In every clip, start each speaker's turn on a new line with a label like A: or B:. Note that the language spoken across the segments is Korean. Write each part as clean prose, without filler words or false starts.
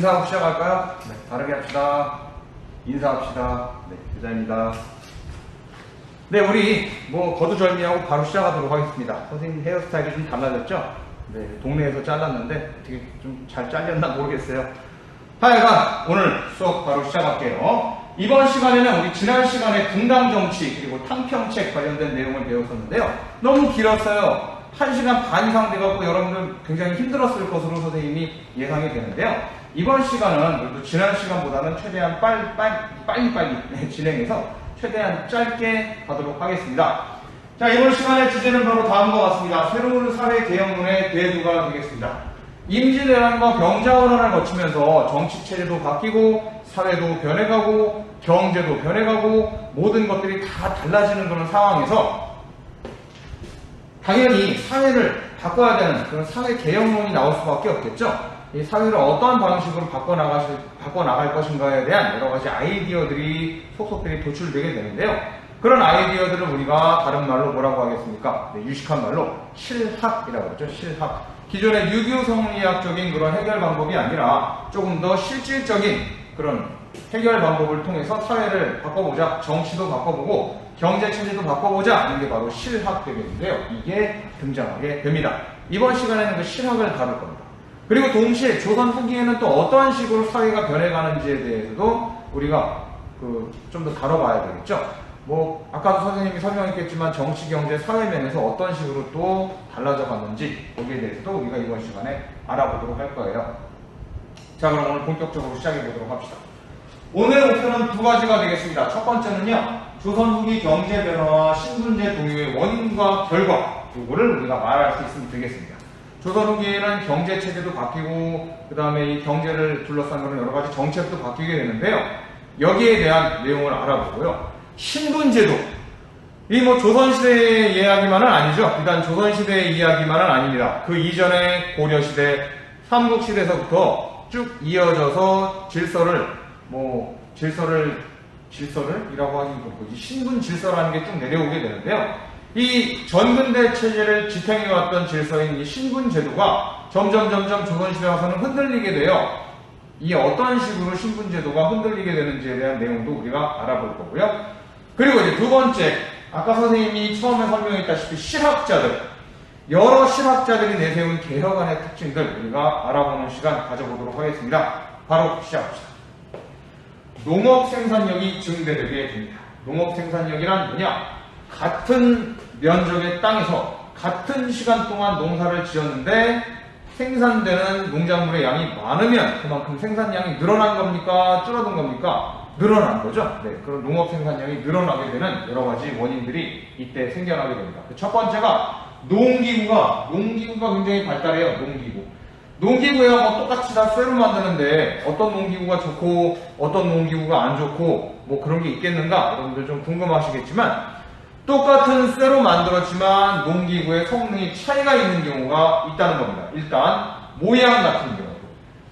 A: 인사하고 시작할까요? 네, 바르게 합시다. 인사합시다. 네, 교자입니다. 네, 우리 거두절미하고 바로 시작하도록 하겠습니다. 선생님 헤어스타일이 좀 달라졌죠? 네, 동네에서 잘랐는데 어떻게 좀 잘 잘렸나 모르겠어요. 하여간 오늘 수업 바로 시작할게요. 이번 시간에는 우리 지난 시간에 분당정치 그리고 탕평책 관련된 내용을 배웠었는데요. 너무 길었어요. 1시간 반 이상 돼갖고 여러분들 굉장히 힘들었을 것으로 선생님이 예상이 되는데요. 이번 시간은 그래도 지난 시간보다는 최대한 빨리 진행해서 최대한 짧게 가도록 하겠습니다. 자, 이번 시간의 주제는 바로 다음과 같습니다. 새로운 사회개혁론의 대두가 되겠습니다. 임진왜란과 병자호란을 거치면서 정치체제도 바뀌고 사회도 변해가고 경제도 변해가고 모든 것들이 다 달라지는 그런 상황에서 당연히 사회를 바꿔야 되는 그런 사회개혁론이 나올 수밖에 없겠죠. 이 사회를 어떠한 방식으로 바꿔나갈 것인가에 대한 여러 가지 아이디어들이 속속들이 도출되게 되는데요. 그런 아이디어들을 우리가 다른 말로 뭐라고 하겠습니까? 네, 유식한 말로 실학이라고 하죠. 실학. 기존의 유교성리학적인 그런 해결 방법이 아니라 조금 더 실질적인 그런 해결 방법을 통해서 사회를 바꿔보자, 정치도 바꿔보고 경제체제도 바꿔보자 하는 게 바로 실학 되겠는데요. 이게 등장하게 됩니다. 이번 시간에는 그 실학을 다룰 겁니다. 그리고 동시에 조선 후기에는 또 어떠한 식으로 사회가 변해가는지에 대해서도 우리가 좀 더 다뤄봐야 되겠죠. 아까도 선생님이 설명했겠지만 정치, 경제, 사회 면에서 어떤 식으로 또 달라져 갔는지 거기에 대해서도 우리가 이번 시간에 알아보도록 할 거예요. 자, 그럼 오늘 본격적으로 시작해 보도록 합시다. 오늘 목표는 두 가지가 되겠습니다. 첫 번째는요, 조선 후기 경제 변화와 신분제 동요의 원인과 결과, 이거를 우리가 말할 수 있으면 되겠습니다. 조선 후기에는 경제 체제도 바뀌고 그 다음에 이 경제를 둘러싼 그런 여러 가지 정책도 바뀌게 되는데요. 여기에 대한 내용을 알아보고요. 신분제도, 이 조선시대의 이야기만은 아니죠. 비단 조선시대의 이야기만은 아닙니다. 그 이전에 고려시대, 삼국시대에서부터 쭉 이어져서 질서를 이라고 하긴 그렇고 신분 질서라는 게 쭉 내려오게 되는데요. 이 전근대 체제를 지탱해왔던 질서인 이 신분 제도가 점점 조선시대 와서는 흔들리게 돼요. 이 어떤 식으로 신분 제도가 흔들리게 되는지에 대한 내용도 우리가 알아볼 거고요. 그리고 이제 두 번째, 아까 선생님이 처음에 설명했다시피 실학자들, 여러 실학자들이 내세운 개혁안의 특징들 우리가 알아보는 시간 가져보도록 하겠습니다. 바로 시작합시다. 농업 생산력이 증대되게 됩니다. 농업 생산력이란 뭐냐? 같은 면적의 땅에서 같은 시간 동안 농사를 지었는데 생산되는 농작물의 양이 많으면 그만큼 생산량이 늘어난 겁니까? 줄어든 겁니까? 늘어난 거죠. 네, 그런 농업 생산량이 늘어나게 되는 여러 가지 원인들이 이때 생겨나게 됩니다. 첫 번째가 농기구가 굉장히 발달해요. 농기구야 똑같이 다 쇠로 만드는데 어떤 농기구가 좋고 어떤 농기구가 안 좋고 그런 게 있겠는가? 여러분들 좀 궁금하시겠지만 똑같은 쇠로 만들었지만 농기구의 성능이 차이가 있는 경우가 있다는 겁니다. 일단 모양 같은 경우,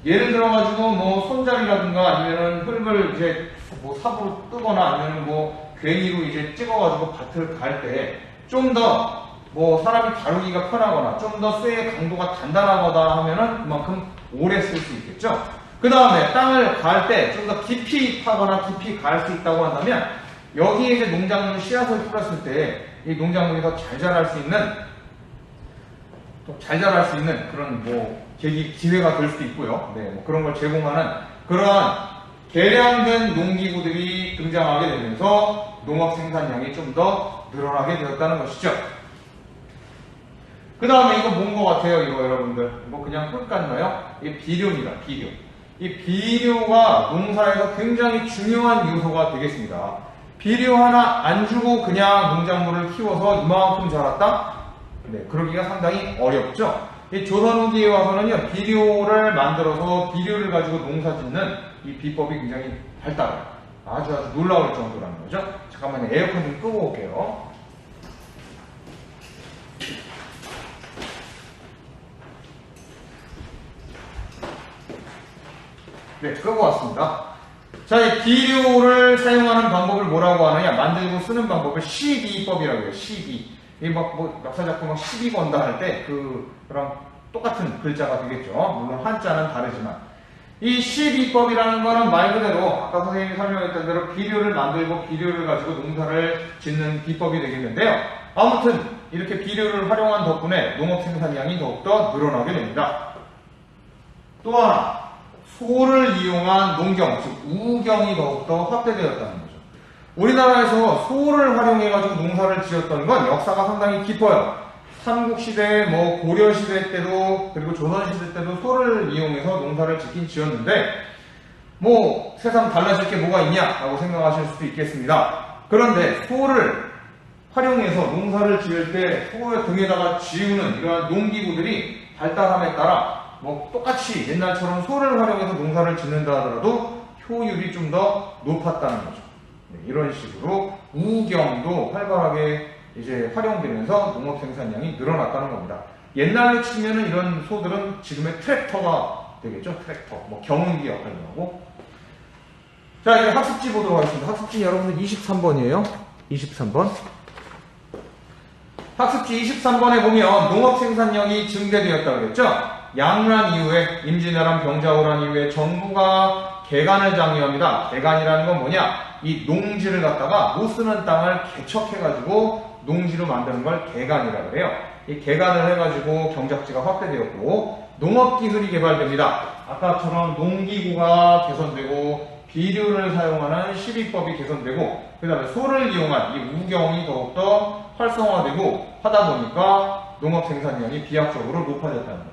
A: 예를 들어가지고 손잡이라든가 아니면은 흙을 이제 삽으로 뜨거나 아니면은 괭이로 이제 찍어가지고 밭을 갈 때 좀 더 사람이 다루기가 편하거나 좀 더 쇠의 강도가 단단하거나 하면은 그만큼 오래 쓸 수 있겠죠. 그 다음에 땅을 갈 때 좀 더 깊이 파거나 깊이 갈 수 있다고 한다면 여기에 이제 농작물 씨앗을 뿌렸을 때 이 농작물이 더 잘 자랄 수 있는 그런 기회가 될 수도 있고요. 네, 그런 걸 제공하는 그러한 개량된 농기구들이 등장하게 되면서 농업 생산량이 좀 더 늘어나게 되었다는 것이죠. 그 다음에 이거 뭔 것 같아요? 이거 여러분들 그냥 흙 같나요? 이게 비료입니다. 이 비료가 농사에서 굉장히 중요한 요소가 되겠습니다. 비료 하나 안 주고 그냥 농작물을 키워서 이만큼 자랐다? 네, 그러기가 상당히 어렵죠. 이 조선 후기에 와서는요, 비료를 만들어서 비료를 가지고 농사 짓는 이 비법이 굉장히 발달해요. 아주 놀라울 정도라는 거죠. 잠깐만요, 에어컨 좀 끄고 올게요. 네, 끄고 왔습니다. 자, 이 비료를 사용하는 방법을 뭐라고 하느냐? 만들고 쓰는 방법을 시비법이라고 해요. 시비. 이 역사 작품 시비 건다 할 때 그랑 똑같은 글자가 되겠죠. 물론 한자는 다르지만 이 시비법이라는 거는 말 그대로 아까 선생님이 설명했던 대로 비료를 만들고 비료를 가지고 농사를 짓는 비법이 되겠는데요. 아무튼 이렇게 비료를 활용한 덕분에 농업 생산량이 더욱더 늘어나게 됩니다. 또 하나, 소를 이용한 농경, 즉 우경이 더욱더 확대되었다는 거죠. 우리나라에서 소를 활용해가지고 농사를 지었던 건 역사가 상당히 깊어요. 삼국시대, 고려시대 때도, 그리고 조선시대 때도 소를 이용해서 농사를 짓긴 지었는데, 세상 달라질 게 뭐가 있냐라고 생각하실 수도 있겠습니다. 그런데 소를 활용해서 농사를 지을 때 소의 등에다가 지우는 이러한 농기구들이 발달함에 따라 똑같이 옛날처럼 소를 활용해서 농사를 짓는다 하더라도 효율이 좀 더 높았다는 거죠. 이런 식으로 우경도 활발하게 이제 활용되면서 농업 생산량이 늘어났다는 겁니다. 옛날로 치면은 이런 소들은 지금의 트랙터가 되겠죠. 트랙터, 경운기 역할을 하고. 자, 이제 학습지 보도록 하겠습니다. 학습지 여러분들 23번이에요. 23번. 학습지 23번에 보면 농업 생산량이 증대되었다고 그랬죠. 양란 이후에, 임진왜란 병자호란 이후에 정부가 개간을 장려합니다. 개간이라는 건 뭐냐? 이 농지를 갖다가 못 쓰는 땅을 개척해가지고 농지로 만드는 걸 개간이라고 해요. 이 개간을 해가지고 경작지가 확대되었고 농업기술이 개발됩니다. 아까처럼 농기구가 개선되고 비료를 사용하는 시비법이 개선되고 그 다음에 소를 이용한 이 우경이 더욱더 활성화되고 하다 보니까 농업 생산량이 비약적으로 높아졌다는 거죠.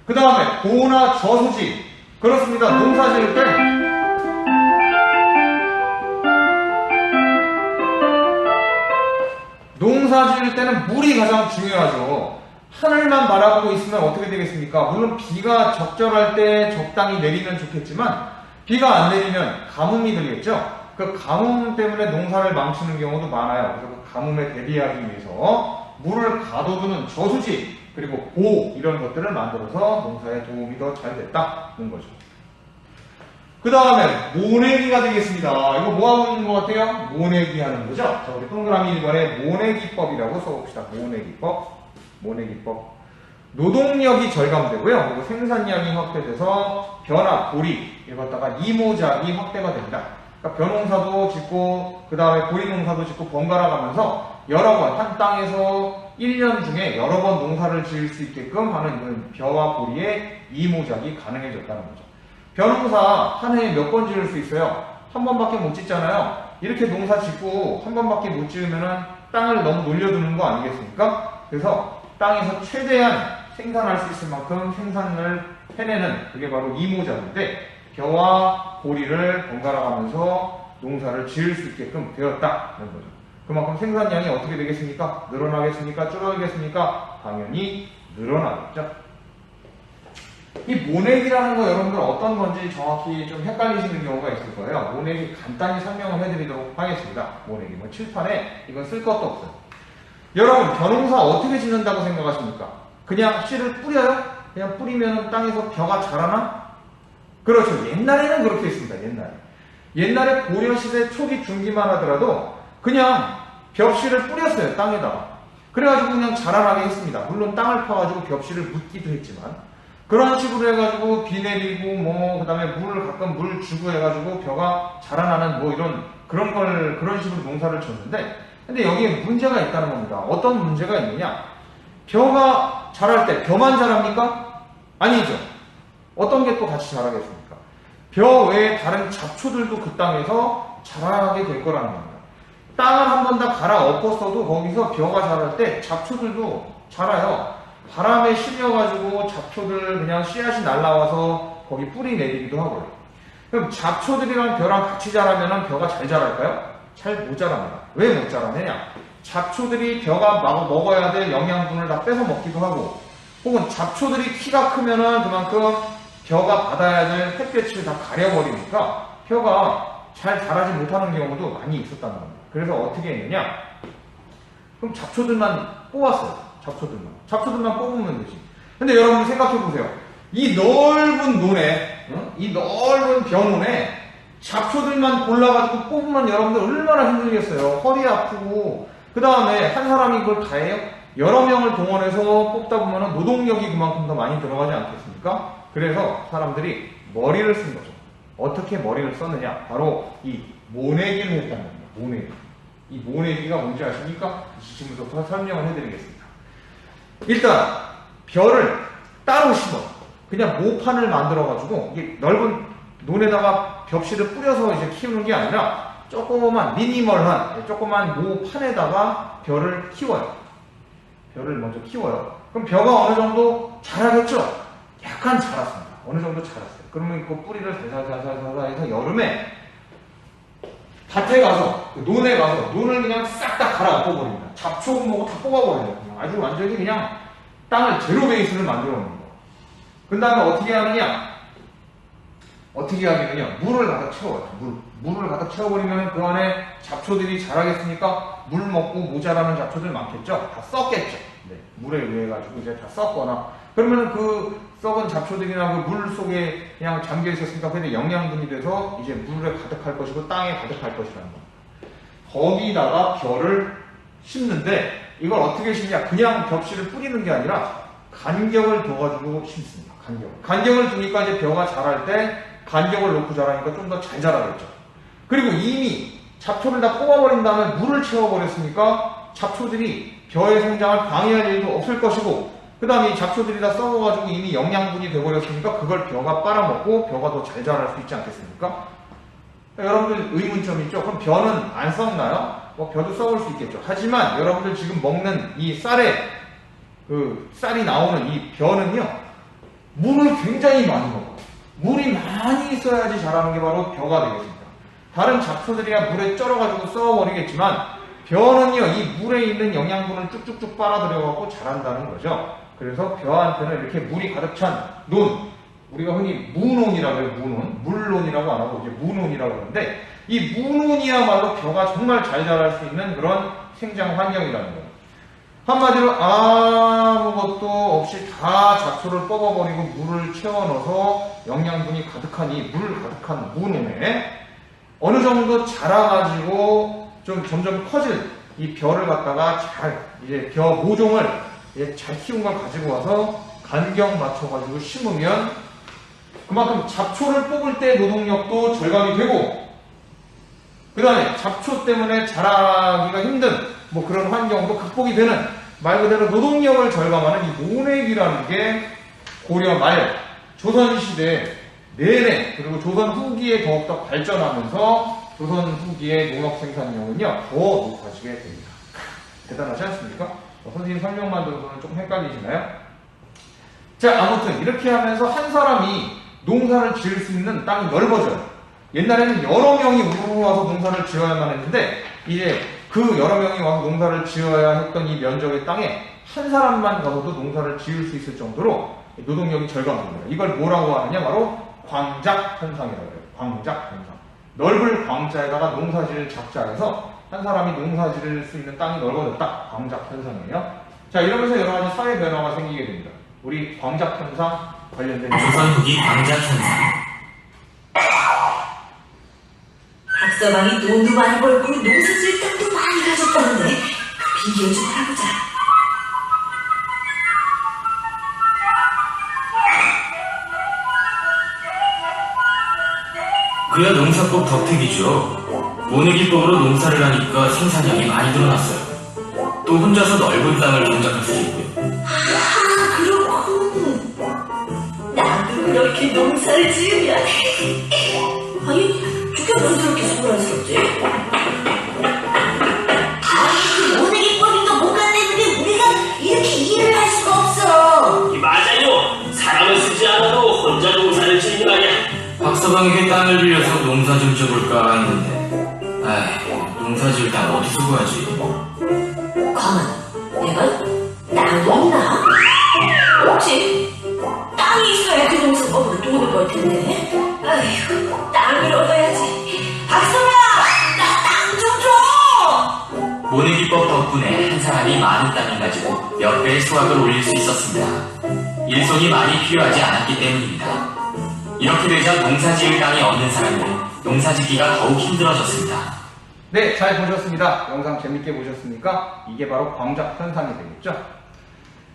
A: 그 다음에 보호나 저수지. 그렇습니다. 농사 지을 때 농사 지을 때는 물이 가장 중요하죠. 하늘만 바라보고 있으면 어떻게 되겠습니까? 물론 비가 적절할 때 적당히 내리면 좋겠지만 비가 안 내리면 가뭄이 들겠죠. 그 가뭄 때문에 농사를 망치는 경우도 많아요. 그래서 그 가뭄에 대비하기 위해서 물을 가둬두는 저수지 그리고 보 이런 것들을 만들어서 농사에 도움이 더 잘 됐다는 거죠. 그 다음에 모내기가 되겠습니다. 이거 뭐 하는 것 같아요? 모내기 하는 거죠. 자, 우리 동그라미 1번에 모내기법이라고 써봅시다. 모내기법. 노동력이 절감되고요. 그리고 생산량이 확대돼서 벼나 보리 이것다가 이모작이 확대가 됩니다. 그러니까 벼농사도 짓고 그 다음에 보리농사도 짓고 번갈아 가면서 여러 번 한 땅에서 1년 중에 여러 번 농사를 지을 수 있게끔 하는 벼와 보리의 이모작이 가능해졌다는 거죠. 벼농사 한 해에 몇 번 지을 수 있어요? 한 번밖에 못 짓잖아요. 이렇게 농사 짓고 한 번밖에 못 지으면은 땅을 너무 놀려두는 거 아니겠습니까? 그래서 땅에서 최대한 생산할 수 있을 만큼 생산을 해내는 그게 바로 이모작인데 벼와 보리를 번갈아 가면서 농사를 지을 수 있게끔 되었다는 거죠. 그만큼 생산량이 어떻게 되겠습니까? 늘어나겠습니까? 줄어들겠습니까? 당연히 늘어나겠죠. 이 모내기라는 거 여러분들 어떤 건지 정확히 좀 헷갈리시는 경우가 있을 거예요. 모내기 간단히 설명을 해드리도록 하겠습니다. 모내기 칠판에 이건 쓸 것도 없어요. 여러분 벼농사 어떻게 짓는다고 생각하십니까? 그냥 씨를 뿌려요? 그냥 뿌리면 땅에서 벼가 자라나? 그렇죠. 옛날에는 그렇게 했습니다. 옛날에 고려시대 초기 중기만 하더라도 그냥 벽씨를 뿌렸어요. 땅에다가. 그래가지고 그냥 자라나게 했습니다. 물론 땅을 파가지고 벽씨를 묻기도 했지만 그런 식으로 해가지고 비 내리고 그 다음에 가끔 물 주고 해가지고 벼가 자라나는 그런 식으로 농사를 졌는데 근데 여기에 문제가 있다는 겁니다. 어떤 문제가 있느냐? 벼가 자랄 때 벼만 자랍니까? 아니죠. 어떤 게 또 같이 자라겠습니까? 벼 외에 다른 잡초들도 그 땅에서 자라게 될 거라는 겁니다. 땅을 한 번 다 갈아 엎었어도 거기서 벼가 자랄 때 잡초들도 자라요. 바람에 실려가지고 잡초들 그냥 씨앗이 날라와서 거기 뿌리 내리기도 하고요. 그럼 잡초들이랑 벼랑 같이 자라면 벼가 잘 자랄까요? 잘 못 자랍니다. 왜 못 자라느냐? 잡초들이 벼가 먹어야 될 영양분을 다 뺏어 먹기도 하고 혹은 잡초들이 키가 크면은 그만큼 벼가 받아야 될 햇볕을 다 가려버리니까 벼가 잘 자라지 못하는 경우도 많이 있었다는 겁니다. 그래서 어떻게 했느냐? 그럼 잡초들만 뽑았어요. 잡초들만 뽑으면 되지. 근데 여러분 생각해보세요. 이 넓은 논에, 이 넓은 벼논에 잡초들만 골라가지고 뽑으면 여러분들 얼마나 힘들겠어요. 허리 아프고, 그 다음에 한 사람이 그걸 다 해요? 여러 명을 동원해서 뽑다 보면 노동력이 그만큼 더 많이 들어가지 않겠습니까? 그래서 사람들이 머리를 쓴 거죠. 어떻게 머리를 썼느냐? 바로 이 모내기를 했다는 겁니다. 모내기. 이 모내기가 뭔지 아십니까? 지금부터 설명을 해드리겠습니다. 일단 벼를 따로 심어 그냥 모판을 만들어가지고 이게 넓은 논에다가 벽실을 뿌려서 이제 키우는 게 아니라 조그만 미니멀한 조그만 모판에다가 벼를 키워요. 벼를 먼저 키워요. 그럼 벼가 어느 정도 자라겠죠? 약간 자랐습니다. 어느 정도 자랐어요. 그러면 그 뿌리를 살살살살살 해서 여름에 밭에 가서 논에 가서 논을 그냥 싹 다 갈아엎어 버립니다. 잡초 뭐고 다 뽑아버려요. 아주 완전히 그냥 땅을 제로 베이스를 만들어 놓는 거. 그 다음에 어떻게 하느냐? 어떻게 하냐면요. 물을 가득 채워요. 물을 가득 채워버리면 그 안에 잡초들이 자라겠으니까 물 먹고 모자라는 잡초들 많겠죠? 다 썩겠죠. 네. 물에 의해 가지고 이제 다 썩거나 그러면 그 썩은 잡초들이나 그 물 속에 그냥 잠겨 있었으니까 그게 영양분이 돼서 이제 물에 가득할 것이고 땅에 가득할 것이라는 거. 거기다가 벼를 심는데 이걸 어떻게 심냐? 그냥 벽실을 뿌리는 게 아니라 간격을 둬가지고 심습니다. 간격을 두니까 이제 벼가 자랄 때 간격을 놓고 자라니까 좀 더 잘 자라겠죠. 그리고 이미 잡초를 다 뽑아버린 다음에 물을 채워버렸으니까 잡초들이 벼의 성장을 방해할 일도 없을 것이고 그 다음에 이 잡초들이 다 썩어가지고 이미 영양분이 돼버렸으니까 그걸 벼가 빨아먹고 벼가 더 잘 자랄 수 있지 않겠습니까? 여러분들 의문점이 있죠? 그럼 벼는 안 썩나요? 뭐 벼도 썩을 수 있겠죠. 하지만 여러분들 지금 먹는 이 쌀이 나오는 이 벼는요, 물을 굉장히 많이 먹어요. 물이 많이 있어야지 자라는 게 바로 벼가 되겠습니다. 다른 잡초들이야 물에 쩔어가지고 썩어버리겠지만 벼는요, 이 물에 있는 영양분을 쭉쭉쭉 빨아들여갖고 자란다는 거죠. 그래서 벼한테는 이렇게 물이 가득 찬 논, 우리가 흔히 무논이라고 해요. 물논이라고 안 하고 이제 무논이라고 하는데 이 무논이야말로 벼가 정말 잘 자랄 수 있는 그런 생장 환경이라는 거예요. 한마디로 아무것도 없이 다 잡초를 뽑아버리고 물을 채워넣어서 영양분이 가득한 이 물 가득한 무논에 어느 정도 자라가지고 좀 점점 커질 이 벼를 갖다가 잘 이제 벼 모종을 잘 키운 걸 가지고 와서 간격 맞춰가지고 심으면 그만큼 잡초를 뽑을 때 노동력도 절감이 되고 그 다음에 잡초 때문에 자라기가 힘든 뭐 그런 환경도 극복이 되는 말 그대로 노동력을 절감하는 이 모내기라는 게 고려 말 조선시대 내내 그리고 조선 후기에 더욱더 발전하면서 조선 후기의 농업 생산량은요 더 높아지게 됩니다. 대단하지 않습니까? 선생님 설명만 들어서는 조금 헷갈리시나요? 자, 아무튼 이렇게 하면서 한 사람이 농사를 지을 수 있는 땅이 넓어져요. 옛날에는 여러 명이 우르르 와서 농사를 지어야만 했는데 이제 그 여러 명이 와서 농사를 지어야 했던 이 면적의 땅에 한 사람만 가서도 농사를 지을 수 있을 정도로 노동력이 절감됩니다. 이걸 뭐라고 하느냐? 바로 광작 현상이라고 해요. 광작 현상. 넓을 광자에다가 농사지을 작자에서 한 사람이 농사 지을 수 있는 땅이 넓어졌다. 광작 현상이에요. 자, 이러면서 여러 가지 사회 변화가 생기게 됩니다. 우리 광작 현상 관련된
B: 조선 후기 광작 현상.
C: 박서방이 돈도 많이 벌고 농사질 땅도 많이 가졌다는데 그 비결 좀 알아보자.
B: 그야 농사법 덕택이죠. 모내기법으로 농사를 하니까 생산량이 많이 늘어났어요. 또 혼자서 넓은 땅을 경작할 수 있고요.
C: 아, 그렇군. 나도 그렇게 농사를 지으면 아니, 죽여 무슨 저렇게 소란스럽지? 아니, 그 모내기법이 또 뭐가 때문에 우리가 이렇게 일을 할 수가 없어.
D: 맞아요. 사람을 쓰지 않아도 혼자 농사를 지는 거 아니야.
B: 박서방에게 땅을 빌려서 농사 좀 지어볼까 했는데 농사 지을 땅 어디서 구하지?
C: 가만, 내가 땅이 있나? 혹시 땅이 있어야 그 농사법으로 돈을 벌 텐데. 아휴, 땅을 얻어야지. 박서방, 나 땅 좀 줘.
B: 모내기법 덕분에 한 사람이 많은 땅을 가지고 몇 배의 수확을 올릴 수 있었습니다. 일손이 많이 필요하지 않았기 때문입니다. 이렇게 되자 농사 지을 땅이 없는 사람들은 농사 짓기가 더욱 힘들어졌습니다.
A: 네, 잘 보셨습니다. 영상 재밌게 보셨습니까? 이게 바로 광작 현상이 되겠죠.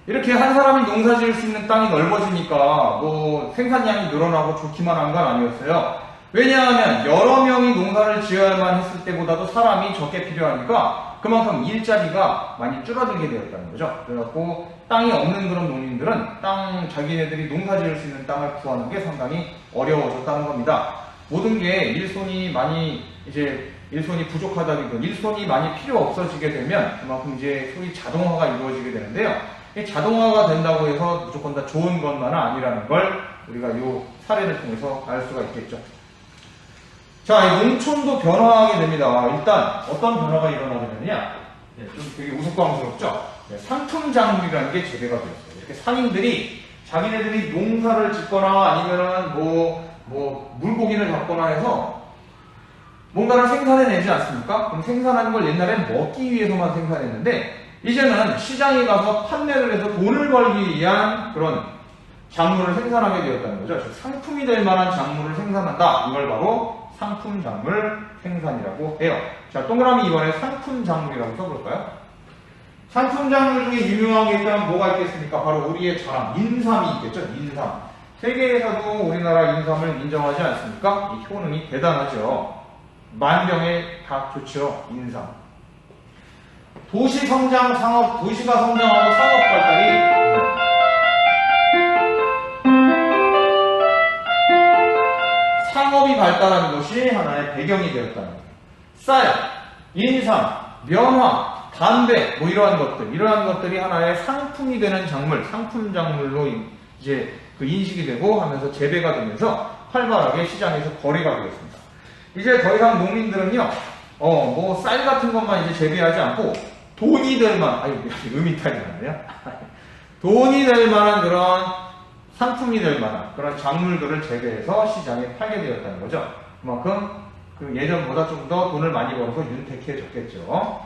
A: 이렇게 한 사람이 농사 지을 수 있는 땅이 넓어지니까 뭐 생산량이 늘어나고 좋기만 한 건 아니었어요. 왜냐하면 여러 명이 농사를 지어야만 했을 때보다도 사람이 적게 필요하니까 그만큼 일자리가 많이 줄어들게 되었다는 거죠. 그래갖고 땅이 없는 그런 농민들은 자기네들이 농사 지을 수 있는 땅을 구하는 게 상당히 어려워졌다는 겁니다. 모든 게 일손이 부족하다기보다 일손이 많이 필요 없어지게 되면 그만큼 이제 소위 자동화가 이루어지게 되는데요. 이 자동화가 된다고 해서 무조건 다 좋은 것만은 아니라는 걸 우리가 이 사례를 통해서 알 수가 있겠죠. 자, 이 농촌도 변화하게 됩니다. 일단 어떤 변화가 일어나게 되느냐? 좀 되게 우스꽝스럽죠? 상품작물이라는 게 재배가 되었어요. 이렇게 상인들이 자기네들이 농사를 짓거나 아니면은 뭐 물고기를 잡거나 해서 뭔가를 생산해내지 않습니까? 그럼 생산하는 걸 옛날엔 먹기 위해서만 생산했는데 이제는 시장에 가서 판매를 해서 돈을 벌기 위한 그런 작물을 생산하게 되었다는 거죠. 즉 상품이 될 만한 작물을 생산한다. 이걸 바로 상품작물 생산이라고 해요. 자, 동그라미 이번에 상품작물이라고 써볼까요? 상품작물 중에 유명한 게 있다면 뭐가 있겠습니까? 바로 우리의 자랑, 인삼이 있겠죠. 인삼. 세계에서도 우리나라 인삼을 인정하지 않습니까? 이 효능이 대단하죠. 만병에 다 좋죠. 인삼. 도시가 성장하고 상업 발달이 상업이 발달하는 것이 하나의 배경이 되었다는 거예요. 쌀, 인삼, 면화, 담배, 뭐 이러한 것들이 하나의 상품이 되는 작물, 상품작물로 이제 그 인식이 되고 하면서 재배가 되면서 활발하게 시장에서 거래가 되었습니다. 이제 더 이상 농민들은요, 뭐 쌀 같은 것만 이제 재배하지 않고 돈이 될 만한, 음이탈이 나네요. 돈이 될 만한 그런 상품이 될 만한 그런 작물들을 재배해서 시장에 팔게 되었다는 거죠. 그만큼 그 예전보다 좀 더 돈을 많이 벌어서 윤택해졌겠죠.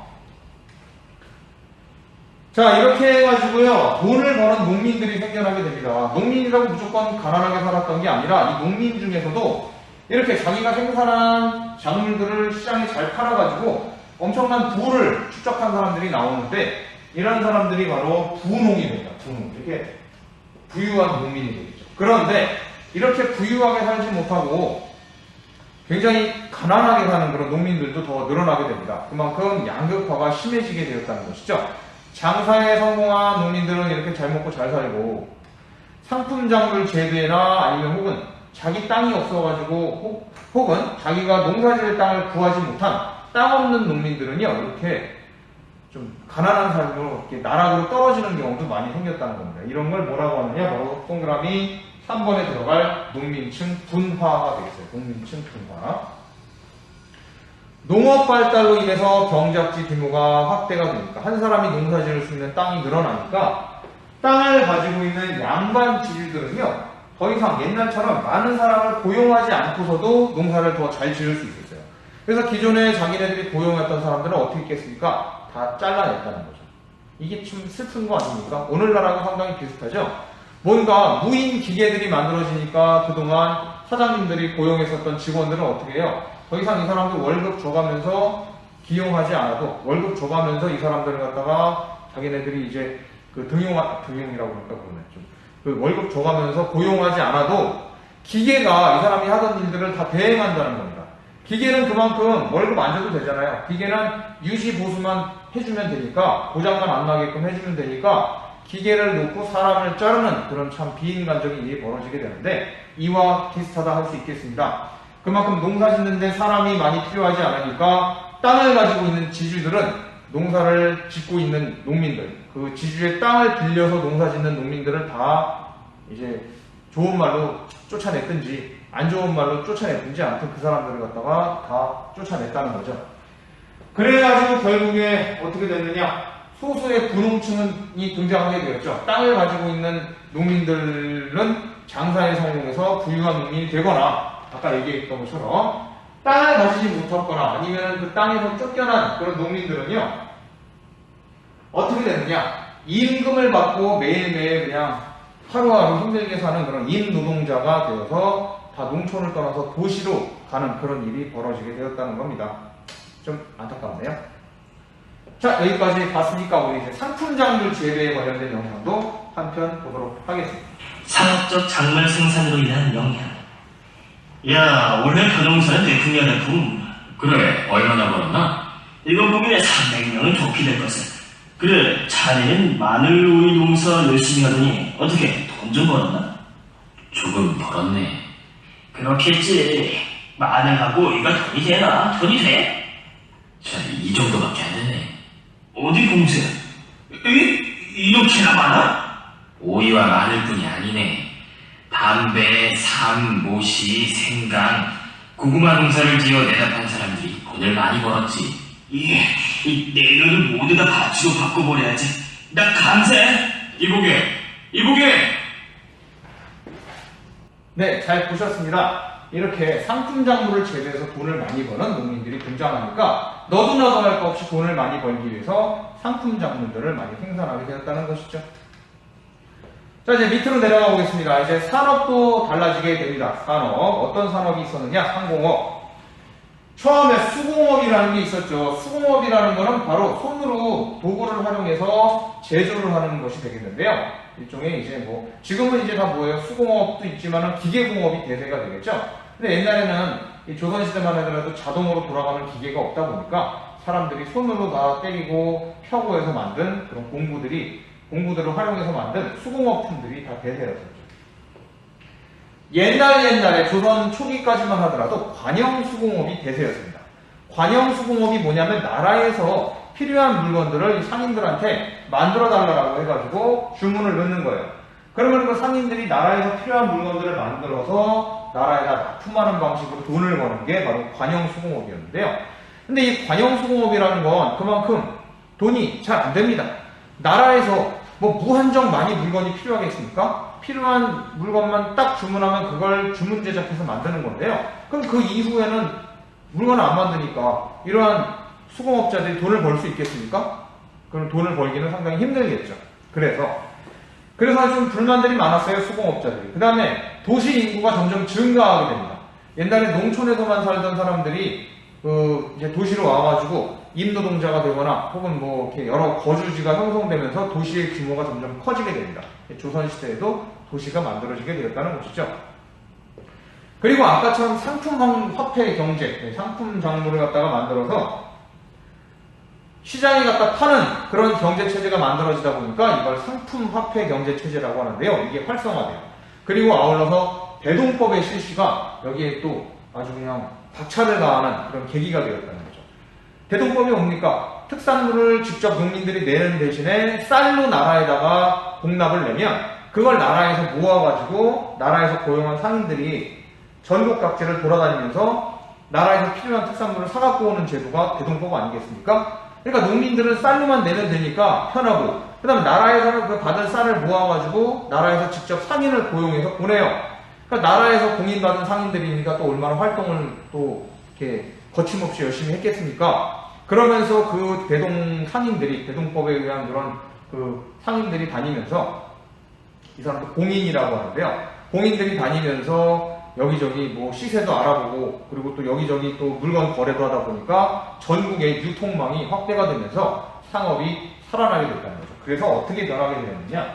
A: 자, 이렇게 해가지고요, 돈을 버는 농민들이 생겨나게 됩니다. 농민이라고 무조건 가난하게 살았던 게 아니라 이 농민 중에서도 이렇게 자기가 생산한 작물들을 시장에 잘 팔아가지고 엄청난 부를 축적한 사람들이 나오는데 이런 사람들이 바로 부농이 됩니다. 부농. 이렇게 부유한 농민이 되겠죠. 그런데 이렇게 부유하게 살지 못하고 굉장히 가난하게 사는 그런 농민들도 더 늘어나게 됩니다. 그만큼 양극화가 심해지게 되었다는 것이죠. 장사에 성공한 농민들은 이렇게 잘 먹고 잘 살고 상품작물 재배나 아니면 혹은 자기 땅이 없어가지고 혹은 자기가 농사지을 땅을 구하지 못한 땅 없는 농민들은요 이렇게 좀 가난한 삶으로 이렇게 나락으로 떨어지는 경우도 많이 생겼다는 겁니다. 이런 걸 뭐라고 하느냐? 바로 동그라미 3번에 들어갈 농민층 분화가 되겠어요. 농민층 분화. 농업 발달로 인해서 경작지 규모가 확대가 되니까 한 사람이 농사 지을 수 있는 땅이 늘어나니까 땅을 가지고 있는 양반 지주들은요 더 이상 옛날처럼 많은 사람을 고용하지 않고서도 농사를 더 잘 지을 수 있었어요. 그래서 기존에 자기네들이 고용했던 사람들은 어떻게 했겠습니까? 다 잘라냈다는 거죠. 이게 좀 슬픈 거 아닙니까? 오늘날하고 상당히 비슷하죠? 뭔가 무인 기계들이 만들어지니까 그동안 사장님들이 고용했었던 직원들은 어떻게 해요? 더 이상 이 사람들 월급 줘가면서 기용하지 않아도 월급 줘가면서 이 사람들을 갖다가 자기네들이 이제 그 등용이라고 그럴까 그러네 좀. 그 월급 줘가면서 고용하지 않아도 기계가 이 사람이 하던 일들을 다 대행한다는 겁니다. 기계는 그만큼 월급 안 줘도 되잖아요. 기계는 유지 보수만 해주면 되니까 고장만 안 나게끔 해주면 되니까 기계를 놓고 사람을 자르는 그런 참 비인간적인 일이 벌어지게 되는데 이와 비슷하다 할 수 있겠습니다. 그만큼 농사 짓는데 사람이 많이 필요하지 않으니까 땅을 가지고 있는 지주들은 농사를 짓고 있는 농민들, 그 지주의 땅을 빌려서 농사 짓는 농민들을 다 이제 좋은 말로 쫓아냈든지 안 좋은 말로 쫓아냈든지 아무튼 그 사람들을 갖다가 다 쫓아냈다는 거죠. 그래가지고 결국에 어떻게 됐느냐? 소수의 분홍층이 등장하게 되었죠. 땅을 가지고 있는 농민들은 장사에 성공해서 부유한 농민이 되거나 아까 얘기했던 것처럼 땅을 가지지 못했거나 아니면 그 땅에서 쫓겨난 그런 농민들은요 어떻게 되느냐? 임금을 받고 매일매일 그냥 하루하루 힘들게 사는 그런 임노동자가 되어서 다 농촌을 떠나서 도시로 가는 그런 일이 벌어지게 되었다는 겁니다. 좀 안타깝네요. 자, 여기까지 봤으니까 우리 이제 상품 작물 재배에 관련된 영상도 한편 보도록 하겠습니다.
D: 상업적 작물 생산으로 인한 영향. 야, 올해 벼농사는 대풍이야, 대풍.
B: 그래, 얼마나 벌었나?
D: 이번 봄에 300명은 도피될 것을. 그래, 자네는 마늘 오이 농사 열심히 하더니 어떻게 돈 좀 벌었나?
B: 조금 벌었네.
D: 그렇겠지. 마늘하고 오이가 돈이 되나? 돈이 돼?
B: 자, 이 정도밖에 안 되네.
D: 어디 봉쇄? 이렇게나 많아?
B: 오이와 마늘뿐이 아니네. 담배, 삶, 모시, 생강, 고구마 농사를 지어 내다 판 사람들이 돈을 많이 벌었지.
D: 이 내년을 모두 다 밭으로 바꿔버려야지. 나 감사해.
B: 이보게!
A: 네, 잘 보셨습니다. 이렇게 상품 작물을 재배해서 돈을 많이 버는 농민들이 등장하니까 너도 나도 할 것 없이 돈을 많이 벌기 위해서 상품 작물들을 많이 생산하게 되었다는 것이죠. 자, 이제 밑으로 내려가 보겠습니다. 이제 산업도 달라지게 됩니다. 산업. 어떤 산업이 있었느냐? 항공업. 처음에 수공업이라는 게 있었죠. 수공업이라는 거는 바로 손으로 도구를 활용해서 제조를 하는 것이 되겠는데요. 일종의 이제 뭐, 지금은 이제 다 뭐예요? 수공업도 있지만은 기계공업이 대세가 되겠죠. 근데 옛날에는 이 조선시대만 하더라도 자동으로 돌아가는 기계가 없다 보니까 사람들이 손으로 다 때리고 펴고 해서 만든 그런 공구들을 활용해서 만든 수공업품들이 다 대세였었죠. 옛날에 조선 초기까지만 하더라도 관영수공업이 대세였습니다. 관영수공업이 뭐냐면 나라에서 필요한 물건들을 상인들한테 만들어 달라고 해가지고 주문을 넣는 거예요. 그러면 그 상인들이 나라에서 필요한 물건들을 만들어서 나라에다 납품하는 방식으로 돈을 버는 게 바로 관영수공업이었는데요. 근데 이 관영수공업이라는 건 그만큼 돈이 잘 안 됩니다. 나라에서 뭐 무한정 많이 물건이 필요하겠습니까? 필요한 물건만 딱 주문하면 그걸 주문 제작해서 만드는 건데요. 그럼 그 이후에는 물건을 안 만드니까 이러한 수공업자들이 돈을 벌 수 있겠습니까? 그럼 돈을 벌기는 상당히 힘들겠죠. 그래서 좀 불만들이 많았어요, 수공업자들이. 그 다음에 도시 인구가 점점 증가하게 됩니다. 옛날에 농촌에서만 살던 사람들이 이제 도시로 와가지고 임노동자가 되거나 혹은 뭐 이렇게 여러 거주지가 형성되면서 도시의 규모가 점점 커지게 됩니다. 조선시대에도 도시가 만들어지게 되었다는 것이죠. 그리고 아까처럼 상품 화폐 경제, 상품 작물을 갖다가 만들어서 시장에 갖다 파는 그런 경제 체제가 만들어지다 보니까 이걸 상품 화폐 경제 체제라고 하는데요. 이게 활성화돼요. 그리고 아울러서 대동법의 실시가 여기에 또 아주 그냥 박차를 가하는 그런 계기가 되었다는 거죠. 대동법이 뭡니까? 특산물을 직접 농민들이 내는 대신에 쌀로 나라에다가 공납을 내면 그걸 나라에서 모아가지고 나라에서 고용한 상인들이 전국 각지를 돌아다니면서 나라에서 필요한 특산물을 사갖고 오는 제도가 대동법 아니겠습니까? 그러니까 농민들은 쌀로만 내면 되니까 편하고, 그 다음에 나라에서는 그 받은 쌀을 모아가지고 나라에서 직접 상인을 고용해서 보내요. 그러니까 나라에서 공인받은 상인들이니까 또 얼마나 활동을 또 이렇게 거침없이 열심히 했겠습니까? 그러면서 그 대동법에 의한 그런 그 상인들이 다니면서, 이 사람도 공인이라고 하는데요. 공인들이 다니면서 여기저기 뭐 시세도 알아보고, 그리고 또 여기저기 또 물건 거래도 하다 보니까 전국의 유통망이 확대가 되면서 상업이 살아나게 됐다는 거죠. 그래서 어떻게 변하게 되었느냐?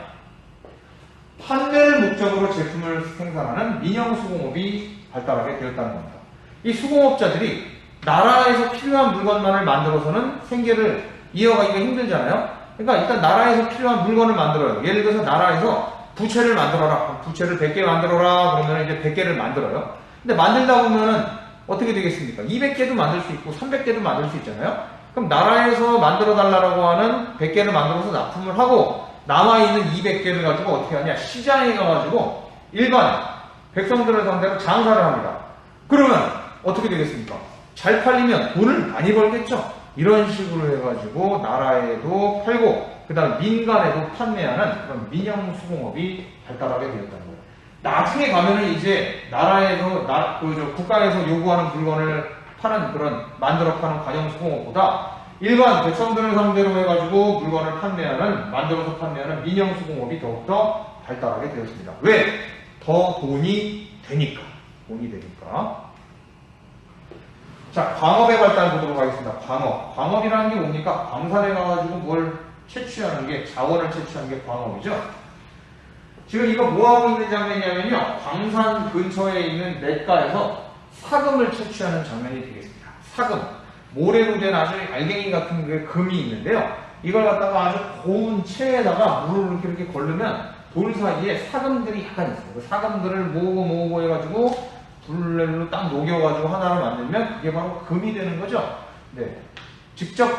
A: 판매를 목적으로 제품을 생산하는 민영수공업이 발달하게 되었다는 겁니다. 이 수공업자들이 나라에서 필요한 물건만을 만들어서는 생계를 이어가기가 힘들잖아요. 그러니까 일단 나라에서 필요한 물건을 만들어요. 예를 들어서 나라에서 부채를 만들어라. 부채를 100개 만들어라. 그러면 이제 100개를 만들어요. 근데 만들다 보면은 어떻게 되겠습니까? 200개도 만들 수 있고 300개도 만들 수 있잖아요. 그럼 나라에서 만들어 달라고 하는 100개를 만들어서 납품을 하고 남아있는 200개를 가지고 어떻게 하냐? 시장에 가가지고 일반 백성들을 상대로 장사를 합니다. 그러면 어떻게 되겠습니까? 잘 팔리면 돈을 많이 벌겠죠? 이런 식으로 해가지고 나라에도 팔고 그 다음 민간에도 판매하는 그런 민영수공업이 발달하게 되었다는 거예요. 나중에 가면은 이제 나라에서, 국가에서 요구하는 물건을 파는 그런, 만들어 파는 관영수공업보다 일반 백성들을 상대로 해가지고 물건을 판매하는, 만들어서 판매하는 민영수공업이 더욱더 발달하게 되었습니다. 왜? 더 돈이 되니까. 돈이 되니까. 자, 광업의 발달 보도록 하겠습니다. 광업. 광업이라는 게 뭡니까? 광산에 가가지고 뭘 채취하는 게, 자원을 채취하는 게 광업이죠. 지금 이거 뭐하고 있는 장면이냐면요. 광산 근처에 있는 냇가에서 사금을 채취하는 장면이 되겠습니다. 사금. 모래로 된 아주 알갱이 같은 그 금이 있는데요. 이걸 갖다가 아주 고운 체에다가 물을 이렇게 걸르면 돌 사이에 사금들이 약간 있어요. 그 사금들을 모으고 해가지고 불로 딱 녹여가지고 하나를 만들면 그게 바로 금이 되는 거죠. 네. 직접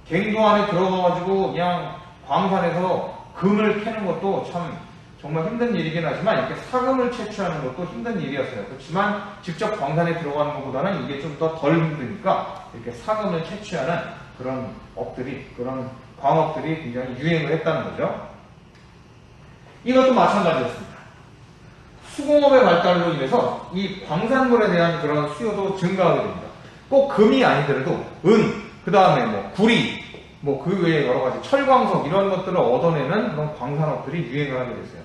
A: 갱도 안에 들어가가지고 그냥 광산에서 금을 캐는 것도 참 정말 힘든 일이긴 하지만 이렇게 사금을 채취하는 것도 힘든 일이었어요. 그렇지만 직접 광산에 들어가는 것보다는 이게 좀 더 덜 힘드니까 이렇게 사금을 채취하는 그런 업들이, 그런 광업들이 굉장히 유행을 했다는 거죠. 이것도 마찬가지였습니다. 수공업의 발달로 인해서 이 광산물에 대한 그런 수요도 증가하게 됩니다. 꼭 금이 아니더라도 은, 그 다음에 뭐 구리, 뭐 그 외에 여러 가지 철광석 이런 것들을 얻어내는 그런 광산업들이 유행을 하게 됐어요.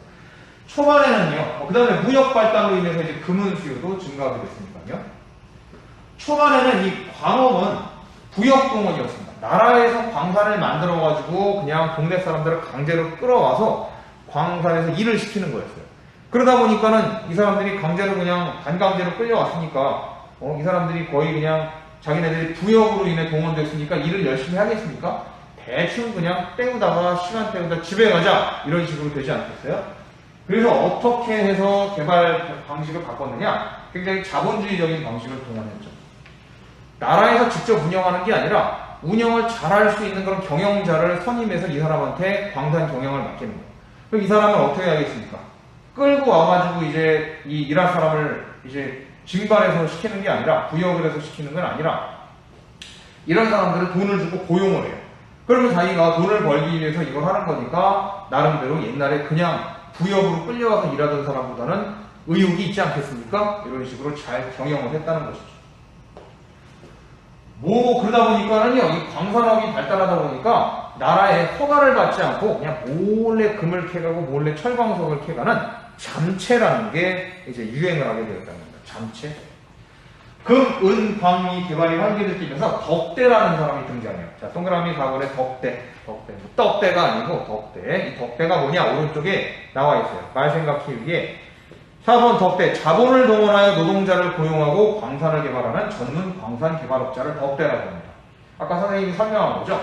A: 초반에는요, 그 다음에 무역 발달로 인해서 이제 금은 수요도 증가하게 됐으니까요. 초반에는 이 광업은 부역동원이었습니다. 나라에서 광산을 만들어가지고 그냥 동네 사람들을 강제로 끌어와서 광산에서 일을 시키는 거였어요. 그러다 보니까는 이 사람들이 강제로 그냥 반강제로 끌려왔으니까 이 사람들이 거의 그냥 자기네들이 부역으로 인해 동원됐으니까 일을 열심히 하겠습니까? 대충 그냥 때우다가 시간 때우다 집에 가자 이런 식으로 되지 않겠어요? 그래서 어떻게 해서 개발 방식을 바꿨느냐? 굉장히 자본주의적인 방식을 동원했죠. 나라에서 직접 운영하는 게 아니라 운영을 잘할 수 있는 그런 경영자를 선임해서 이 사람한테 광산 경영을 맡기는 거예요. 그럼 이 사람은 어떻게 하겠습니까? 끌고 와가지고 이제 이 일할 사람을 이제 징발해서 시키는 게 아니라, 부역을 해서 시키는 건 아니라 이런 사람들을 돈을 주고 고용을 해요. 그러면 자기가 돈을 벌기 위해서 이걸 하는 거니까 나름대로 옛날에 그냥 부역으로 끌려가서 일하던 사람보다는 의욕이 있지 않겠습니까? 이런 식으로 잘 경영을 했다는 것이죠. 그러다 보니까는요, 이 광산업이 발달하다 보니까 나라에 허가를 받지 않고 그냥 몰래 금을 캐가고 몰래 철광석을 캐가는 잠채라는 게 이제 유행을 하게 되었다는 겁니다. 잠채. 금, 은, 광이 개발이 활기를 띠면서 덕대라는 사람이 등장해요. 자, 동그라미 4번에 덕대. 떡대가 아니고 덕대. 이 덕대가 뭐냐? 오른쪽에 나와 있어요. 말생각 키우기에 4번 덕대. 자본을 동원하여 노동자를 고용하고 광산을 개발하는 전문 광산 개발업자를 덕대라고 합니다. 아까 선생님이 설명한 거죠.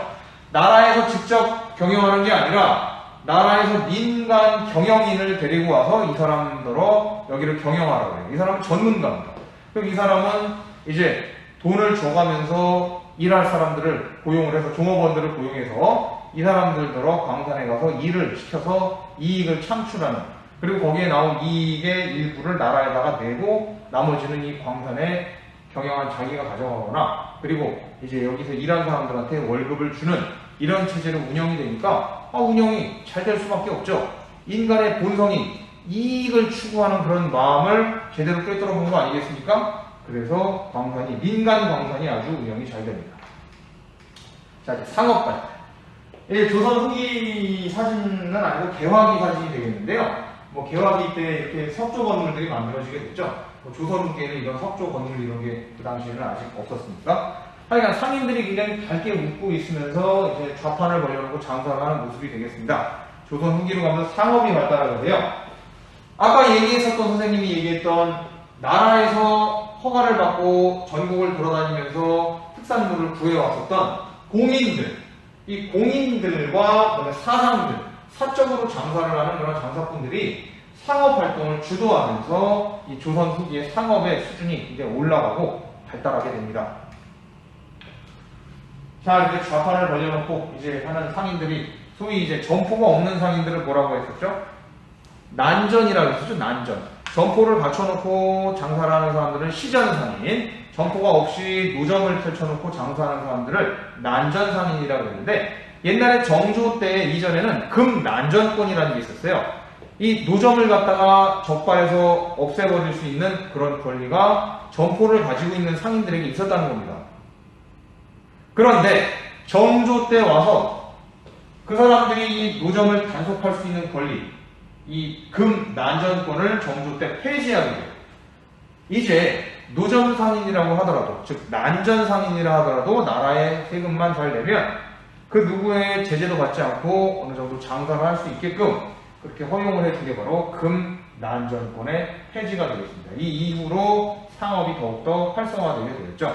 A: 나라에서 직접 경영하는 게 아니라 나라에서 민간 경영인을 데리고 와서 이 사람들로 여기를 경영하라고 해요. 이 사람은 전문가입니다. 그럼 이 사람은 이제 돈을 줘가면서 일할 사람들을 고용을 해서, 종업원들을 고용해서 이 사람들로 광산에 가서 일을 시켜서 이익을 창출하는, 그리고 거기에 나온 이익의 일부를 나라에다가 내고 나머지는 이 광산에 경영한 자기가 가져가거나, 그리고 이제 여기서 일한 사람들한테 월급을 주는 이런 체제로 운영이 되니까 운영이 잘 될 수밖에 없죠. 인간의 본성이 이익을 추구하는 그런 마음을 제대로 꿰뚫어 본 거 아니겠습니까? 그래서 광산이, 민간 광산이 아주 운영이 잘 됩니다. 자, 이제 상업 발달. 이게 조선 후기 사진은 아니고 개화기 사진이 되겠는데요. 뭐 개화기 때 이렇게 석조 건물들이 만들어지게 됐죠. 조선 후기에는 이런 석조 건물 이런 게 그 당시에는 아직 없었으니까. 하여간 상인들이 굉장히 밝게 웃고 있으면서 이제 좌판을 벌려놓고 장사를 하는 모습이 되겠습니다. 조선 후기로 가면서 상업이 발달하는데요. 아까 얘기했었던, 선생님이 얘기했던 나라에서 허가를 받고 전국을 돌아다니면서 특산물을 구해왔었던 공인들, 이 공인들과 그다음에 사상들, 사적으로 장사를 하는 그런 장사꾼들이 상업 활동을 주도하면서 이 조선 후기의 상업의 수준이 이제 올라가고 발달하게 됩니다. 자, 이렇게 좌판을 벌려놓고 이제 하는 상인들이, 소위 이제 점포가 없는 상인들을 뭐라고 했었죠? 난전이라고 했었죠. 난전. 점포를 갖춰놓고 장사를 하는 사람들은 시전상인, 점포가 없이 노점을 펼쳐놓고 장사하는 사람들을 난전상인이라고 했는데, 옛날에 정조 때 이전에는 금난전권이라는 게 있었어요. 이 노점을 갖다가 적발해서 없애버릴 수 있는 그런 권리가 점포를 가지고 있는 상인들에게 있었다는 겁니다. 그런데 정조 때 와서 그 사람들이 이 노점을 단속할 수 있는 권리, 이 금 난전권을 정조 때 폐지하게 돼요. 이제 노점상인이라고 하더라도, 즉 난전상인이라 하더라도 나라에 세금만 잘 내면 그 누구의 제재도 받지 않고 어느 정도 장사를 할 수 있게끔 그렇게 허용을 해준 게 바로 금난전권의 폐지가 되겠습니다. 이 이후로 상업이 더욱더 활성화되게 되겠죠.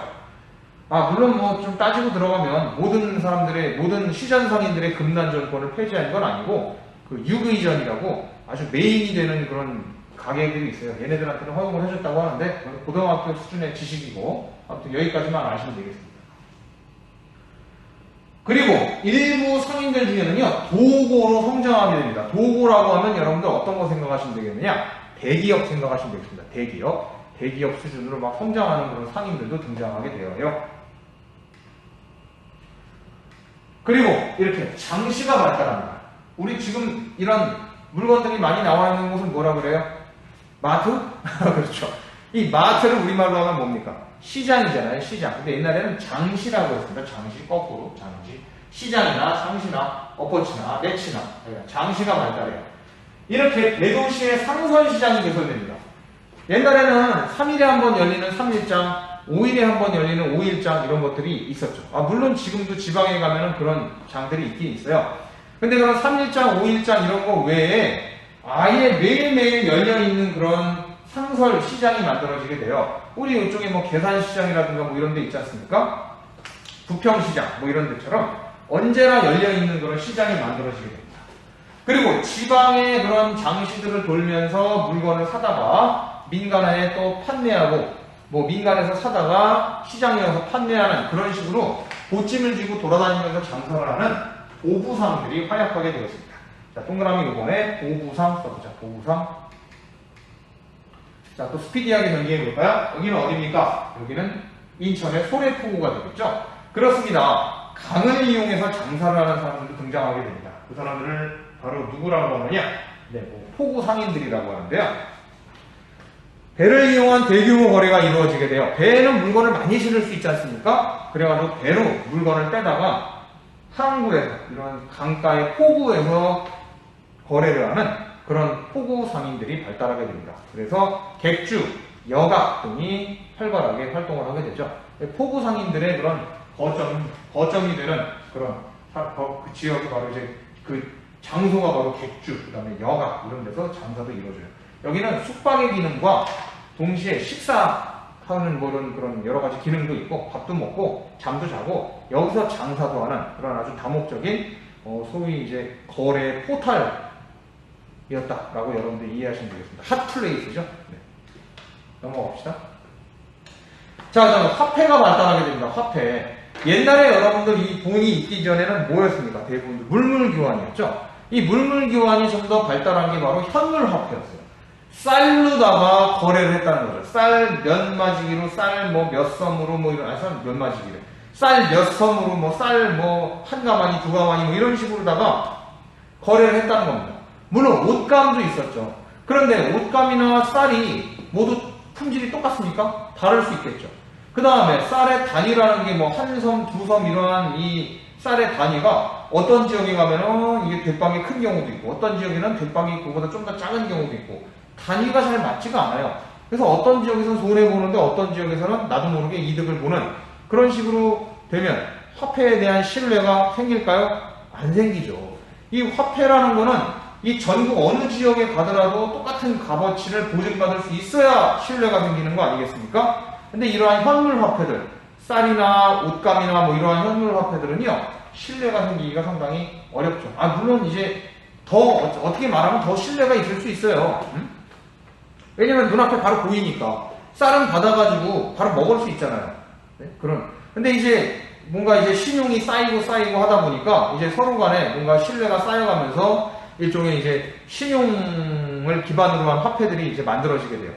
A: 물론 뭐 좀 따지고 들어가면 모든 시전상인들의 금난전권을 폐지한 건 아니고 그 육의전이라고 아주 메인이 되는 그런 가게들이 있어요. 얘네들한테는 허용을 해줬다고 하는데 그건 고등학교 수준의 지식이고 아무튼 여기까지만 아시면 되겠습니다. 그리고 일부 상인들 중에는요 도고로 성장하게 됩니다. 도고라고 하면 여러분들 어떤 거 생각하시면 되겠느냐? 대기업 생각하시면 되겠습니다. 대기업 수준으로 막 성장하는 그런 상인들도 등장하게 되어요. 그리고 이렇게 장시가 발달합니다. 우리 지금 이런 물건들이 많이 나와 있는 곳은 뭐라 그래요? 마트? 그렇죠. 이 마트를 우리말로 하면 뭡니까? 시장이잖아요, 시장. 근데 옛날에는 장시라고 했습니다. 장시, 거꾸로, 장시. 시장이나 장시나 엎어치나 매치나 장시가 발달해요. 이렇게 대도시의 상선시장이 개설됩니다. 옛날에는 3일에 한 번 열리는 3일장, 5일에 한 번 열리는 5일장 이런 것들이 있었죠. 물론 지금도 지방에 가면은 그런 장들이 있긴 있어요. 근데 그런 3일장, 5일장 이런 거 외에 아예 매일매일 열려있는 그런 상설 시장이 만들어지게 돼요. 우리 이쪽에 뭐 계산시장이라든가 뭐 이런 데 있지 않습니까? 부평시장 뭐 이런 데처럼 언제나 열려있는 그런 시장이 만들어지게 됩니다. 그리고 지방의 그런 장시들을 돌면서 물건을 사다가 민간에 또 판매하고 뭐 민간에서 사다가 시장에 와서 판매하는 그런 식으로 보찜을 쥐고 돌아다니면서 장사를 하는 보부상들이 활약하게 되었습니다. 자, 동그라미 이번에 보부상 써보자. 보부상. 자, 또 스피디하게 전개해 볼까요? 여기는 어디입니까? 여기는 인천의 소래포구가 되겠죠? 그렇습니다. 강을 이용해서 장사를 하는 사람들도 등장하게 됩니다. 그 사람들을 바로 누구라고 하느냐? 포구 상인들이라고 하는데요. 배를 이용한 대규모 거래가 이루어지게 돼요. 배에는 물건을 많이 실을 수 있지 않습니까? 그래가지고 배로 물건을 떼다가 항구에서 이런 강가의 포구에서 거래를 하는 그런 포구 상인들이 발달하게 됩니다. 그래서 객주, 여각 등이 활발하게 활동을 하게 되죠. 포구 상인들의 그런 거점이 되는 그런 그 지역이 바로 이제 그 장소가 바로 객주, 그 다음에 여각 이런 데서 장사도 이루어져요. 여기는 숙박의 기능과 동시에 식사하는 뭐 이런 그런 여러 가지 기능도 있고 밥도 먹고 잠도 자고 여기서 장사도 하는 그런 아주 다목적인 소위 이제 거래 포탈이었다라고 여러분들 이해하시면 되겠습니다. 핫플레이스죠. 네. 넘어갑시다. 자, 그다음에 화폐가 발달하게 됩니다. 화폐. 옛날에 여러분들 이 돈이 있기 전에는 뭐였습니까? 대부분 물물교환이었죠. 이 물물교환이 좀 더 발달한 게 바로 현물화폐였어요. 쌀로다가 거래를 했다는 거죠. 쌀 몇 마지기로 쌀 뭐 몇 섬으로 뭐 이런 쌀 몇 마지기래. 쌀 몇 섬으로 뭐 쌀 뭐 한 가마니 두 가마니 뭐 이런 식으로다가 거래를 했다는 겁니다. 물론 옷감도 있었죠. 그런데 옷감이나 쌀이 모두 품질이 똑같습니까? 다를 수 있겠죠. 그 다음에 쌀의 단위라는 게 뭐 한 섬, 두 섬 이러한 이 쌀의 단위가 어떤 지역에 가면은 이게 대빵이 큰 경우도 있고 어떤 지역에는 대빵이 그거보다 좀 더 작은 경우도 있고 단위가 잘 맞지가 않아요. 그래서 어떤 지역에서는 손해보는데 어떤 지역에서는 나도 모르게 이득을 보는 그런 식으로 되면 화폐에 대한 신뢰가 생길까요? 안 생기죠. 이 화폐라는 거는 이 전국 어느 지역에 가더라도 똑같은 값어치를 보증받을 수 있어야 신뢰가 생기는 거 아니겠습니까? 근데 이러한 현물 화폐들, 쌀이나 옷감이나 뭐 이러한 현물 화폐들은요, 신뢰가 생기기가 상당히 어렵죠. 물론 이제 더, 어떻게 말하면 더 신뢰가 있을 수 있어요. 왜냐면 눈앞에 바로 보이니까. 쌀은 받아가지고 바로 먹을 수 있잖아요. 네? 근데 이제 뭔가 이제 신용이 쌓이고 하다 보니까 이제 서로 간에 뭔가 신뢰가 쌓여가면서 일종의 이제 신용을 기반으로 한 화폐들이 이제 만들어지게 돼요.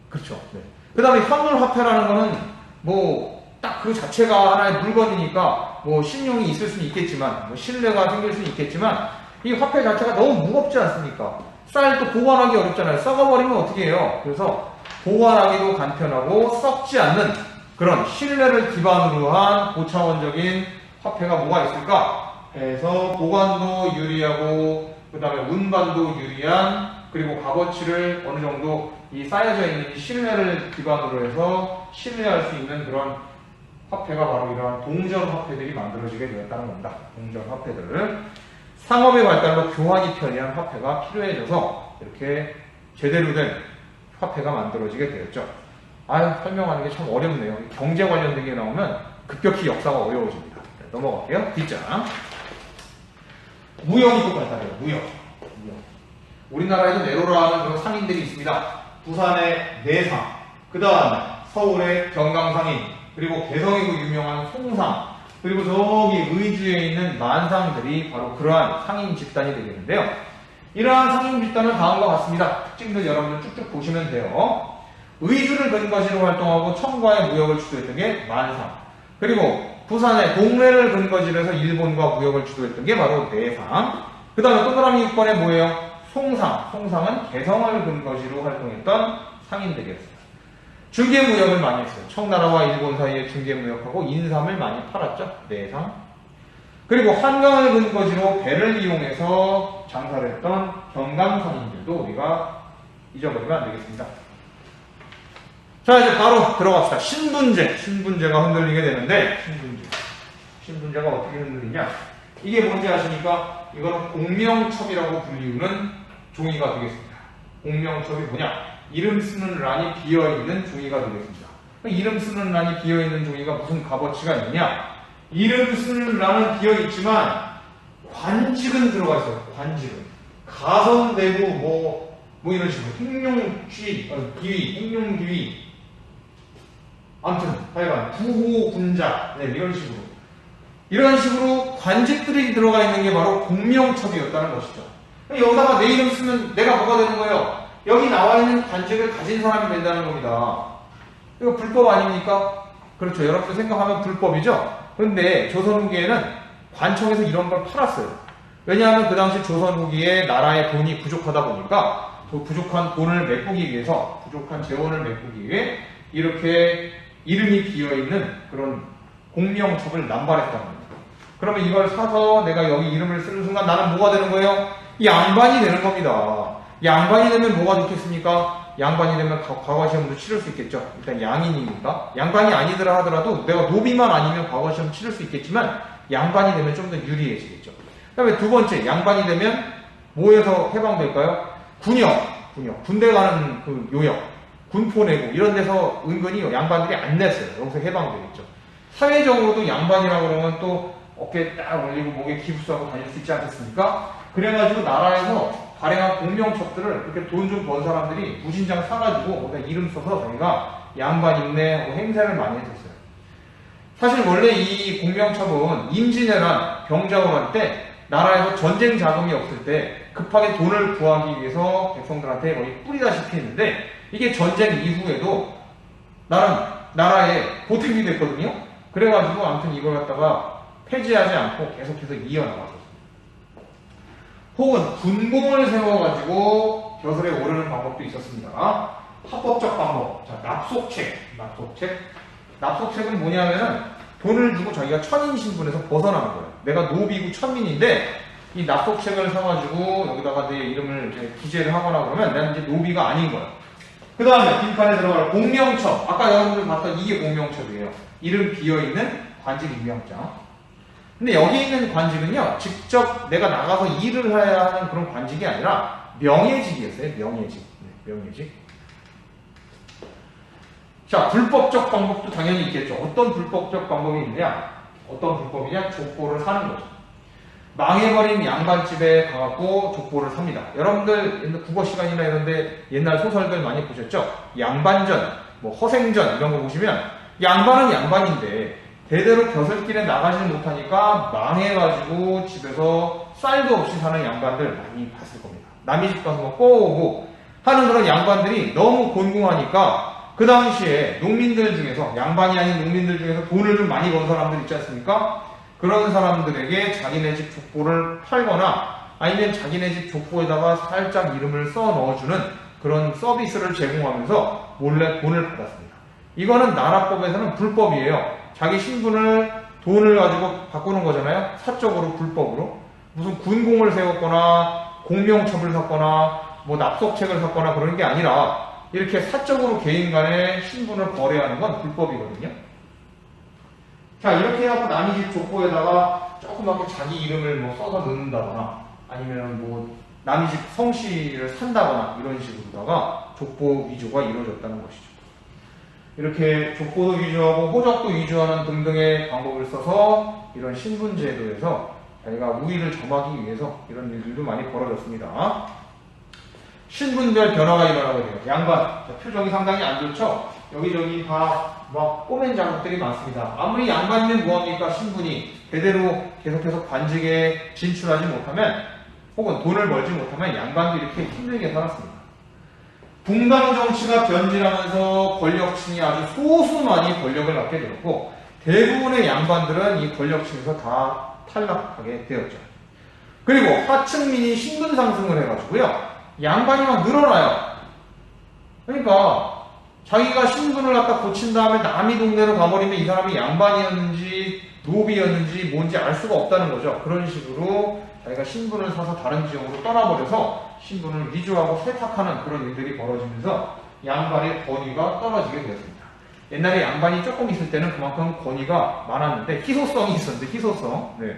A: 그렇죠. 네. 그 다음에 현물 화폐라는 거는 뭐 딱 그 자체가 하나의 물건이니까 뭐 신용이 있을 수는 있겠지만 뭐 신뢰가 생길 수는 있겠지만 이 화폐 자체가 너무 무겁지 않습니까? 쌀도 보관하기 어렵잖아요. 썩어버리면 어떻게 해요? 그래서 보관하기도 간편하고 썩지 않는 그런 신뢰를 기반으로 한 고차원적인 화폐가 뭐가 있을까 해서 보관도 유리하고 그 다음에 운반도 유리한 그리고 값어치를 어느 정도 이 쌓여져 있는 이 신뢰를 기반으로 해서 신뢰할 수 있는 그런 화폐가 바로 이러한 동전 화폐들이 만들어지게 되었다는 겁니다. 동전 화폐들. 상업의 발달로 교환이 편리한 화폐가 필요해져서 이렇게 제대로 된 화폐가 만들어지게 되었죠. 설명하는 게 참 어렵네요. 경제 관련된 게 나오면 급격히 역사가 어려워집니다. 네, 넘어갈게요. 뒷장. 무역이 또 발달해요. 무역. 우리나라에도 내로라는 그런 상인들이 있습니다. 부산의 내상, 그 다음에 서울의 경강상인, 그리고 개성이고 유명한 송상, 그리고 저기 의주에 있는 만상들이 바로 그러한 상인 집단이 되겠는데요. 이러한 상인 집단은 다음과 같습니다. 특징들 여러분들 쭉쭉 보시면 돼요. 의주를 근거지로 활동하고 청과의 무역을 주도했던 게 만상, 그리고 부산의 동래를 근거지로 해서 일본과 무역을 주도했던 게 바로 내상, 그 다음에 동그라미 6번에 뭐예요? 송상. 송상은 개성을 근거지로 활동했던 상인들이었어요. 중개무역을 많이 했어요. 청나라와 일본 사이에 중개무역하고 인삼을 많이 팔았죠. 내상. 그리고 한강을 근거지로 배를 이용해서 장사를 했던 경강상인들도 우리가 잊어버리면 안 되겠습니다. 자, 이제 바로 들어갑시다. 신분제. 신분제가 흔들리게 되는데, 신분제가 어떻게 흔들리냐? 이게 뭔지 아십니까? 이거는 공명첩이라고 불리우는 종이가 되겠습니다. 공명첩이 뭐냐? 이름 쓰는 란이 비어있는 종이가 되겠습니다. 이름 쓰는 란이 비어있는 종이가 무슨 값어치가 있느냐? 이름 쓰는 란은 비어있지만 관직은 들어가 있어요. 관직은. 가선대구 뭐 이런 식으로 행룡쥐, 기위, 행룡기위, 아무튼 하여간 부호군자, 네, 이런 식으로 관직들이 들어가 있는 게 바로 공명첩이었다는 것이죠. 여기다가 내 이름 쓰면 내가 뭐가 되는 거예요? 여기 나와 있는 관직을 가진 사람이 된다는 겁니다. 이거 불법 아닙니까? 그렇죠. 여러분들 생각하면 불법이죠? 그런데 조선 후기에는 관청에서 이런 걸 팔았어요. 왜냐하면 그 당시 조선 후기에 나라의 돈이 부족하다 보니까 그 부족한 돈을 메꾸기 위해서, 부족한 재원을 메꾸기 위해 이렇게 이름이 비어있는 그런 공명첩을 남발했다는 겁니다. 그러면 이걸 사서 내가 여기 이름을 쓰는 순간 나는 뭐가 되는 거예요? 양반이 되는 겁니다. 양반이 되면 뭐가 좋겠습니까? 양반이 되면 과거시험도 치를 수 있겠죠. 일단 양인이니까. 양반이 아니더라 하더라도 내가 노비만 아니면 과거시험 치를 수 있겠지만 양반이 되면 좀 더 유리해지겠죠. 그 다음에 두 번째, 양반이 되면 뭐에서 해방될까요? 군역. 군대 가는 그 요역. 군포 내고 이런 데서 은근히 양반들이 안 냈어요. 여기서 해방되겠죠. 사회적으로도 양반이라고 그러면 또 어깨에 딱 올리고 목에 기부수하고 다닐 수 있지 않겠습니까? 그래가지고 나라에서 발행한 공명첩들을 이렇게 돈 좀 번 사람들이 부신장 사가지고 거기다 이름 써서 자기가 양반 있네 하고 행세를 많이 했었어요. 사실 원래 이 공명첩은 임진왜란 병자호란 할 때 나라에서 전쟁 자금이 없을 때 급하게 돈을 구하기 위해서 백성들한테 거의 뿌리다시피 했는데 이게 전쟁 이후에도 나라에 보탬이 됐거든요. 그래가지고 아무튼 이걸 갖다가 폐지하지 않고 계속해서 이어나갔었어요. 혹은 군공을 세워가지고 벼슬에 오르는 방법도 있었습니다. 합법적 방법. 자, 납속책은 뭐냐면은 돈을 주고 자기가 천인 신분에서 벗어나는 거예요. 내가 노비고 천민인데 이 납속책을 사가지고 여기다가 내 이름을 이제 기재를 하거나 그러면 나는 이제 노비가 아닌 거예요. 그 다음에 빈칸에 들어갈 공명첩. 아까 여러분들 봤던 이게 공명첩이에요. 이름 비어있는 관직 임명장. 근데 여기 있는 관직은요, 직접 내가 나가서 일을 해야 하는 그런 관직이 아니라 명예직이었어요. 명예직. 자, 불법적 방법도 당연히 있겠죠. 어떤 불법적 방법이 있느냐? 어떤 불법이냐? 족보를 사는 거죠. 망해버린 양반집에 가갖고 족보를 삽니다. 여러분들 국어 시간이나 이런데 옛날 소설들 많이 보셨죠? 양반전, 허생전 이런 거 보시면 양반은 양반인데 대대로 벼슬길에 나가지 못하니까 망해가지고 집에서 쌀도 없이 사는 양반들 많이 봤을 겁니다. 남의 집 가서 꼬오고 하는 그런 양반들이 너무 곤궁하니까 그 당시에 농민들 중에서, 양반이 아닌 농민들 중에서 돈을 좀 많이 번 사람들 있지 않습니까? 그런 사람들에게 자기네 집 족보를 팔거나 아니면 자기네 집 족보에다가 살짝 이름을 써 넣어주는 그런 서비스를 제공하면서 몰래 돈을 받았습니다. 이거는 나라법에서는 불법이에요. 자기 신분을 돈을 가지고 바꾸는 거잖아요. 사적으로 불법으로. 무슨 군공을 세웠거나 공명첩을 샀거나 뭐 납속책을 샀거나 그런 게 아니라 이렇게 사적으로 개인 간에 신분을 거래하는 건 불법이거든요. 자, 이렇게 해갖고 남의 집 족보에다가 조그맣게 자기 이름을 뭐 써서 넣는다거나 아니면 뭐 남의 집 성씨를 산다거나 이런 식으로다가 족보 위조가 이루어졌다는 것이죠. 이렇게 족보도 위조하고 호적도 위조하는 등등의 방법을 써서 이런 신분제도에서 자기가 우위를 점하기 위해서 이런 일들도 많이 벌어졌습니다. 신분별 변화가 일어나게 돼요. 양반, 자, 표정이 상당히 안 좋죠? 여기저기 다 막 꼬맨 자국들이 많습니다. 아무리 양반이면 뭐합니까? 신분이 대대로 계속해서 관직에 진출하지 못하면 혹은 돈을 벌지 못하면 양반도 이렇게 힘들게 살았습니다. 붕당 정치가 변질하면서 권력층이 아주 소수만이 권력을 갖게 되었고 대부분의 양반들은 이 권력층에서 다 탈락하게 되었죠. 그리고 하층민이 신분 상승을 해가지고요. 양반이 막 늘어나요. 그러니까 자기가 신분을 갖다 고친 다음에 남이 동네로 가버리면 이 사람이 양반이었는지 노비였는지 뭔지 알 수가 없다는 거죠. 그런 식으로 자기가 신분을 사서 다른 지역으로 떠나버려서 신분을 위조하고 세탁하는 그런 일들이 벌어지면서 양반의 권위가 떨어지게 되었습니다. 옛날에 양반이 조금 있을 때는 그만큼 권위가 많았는데 희소성이 있었는데 희소성. 네.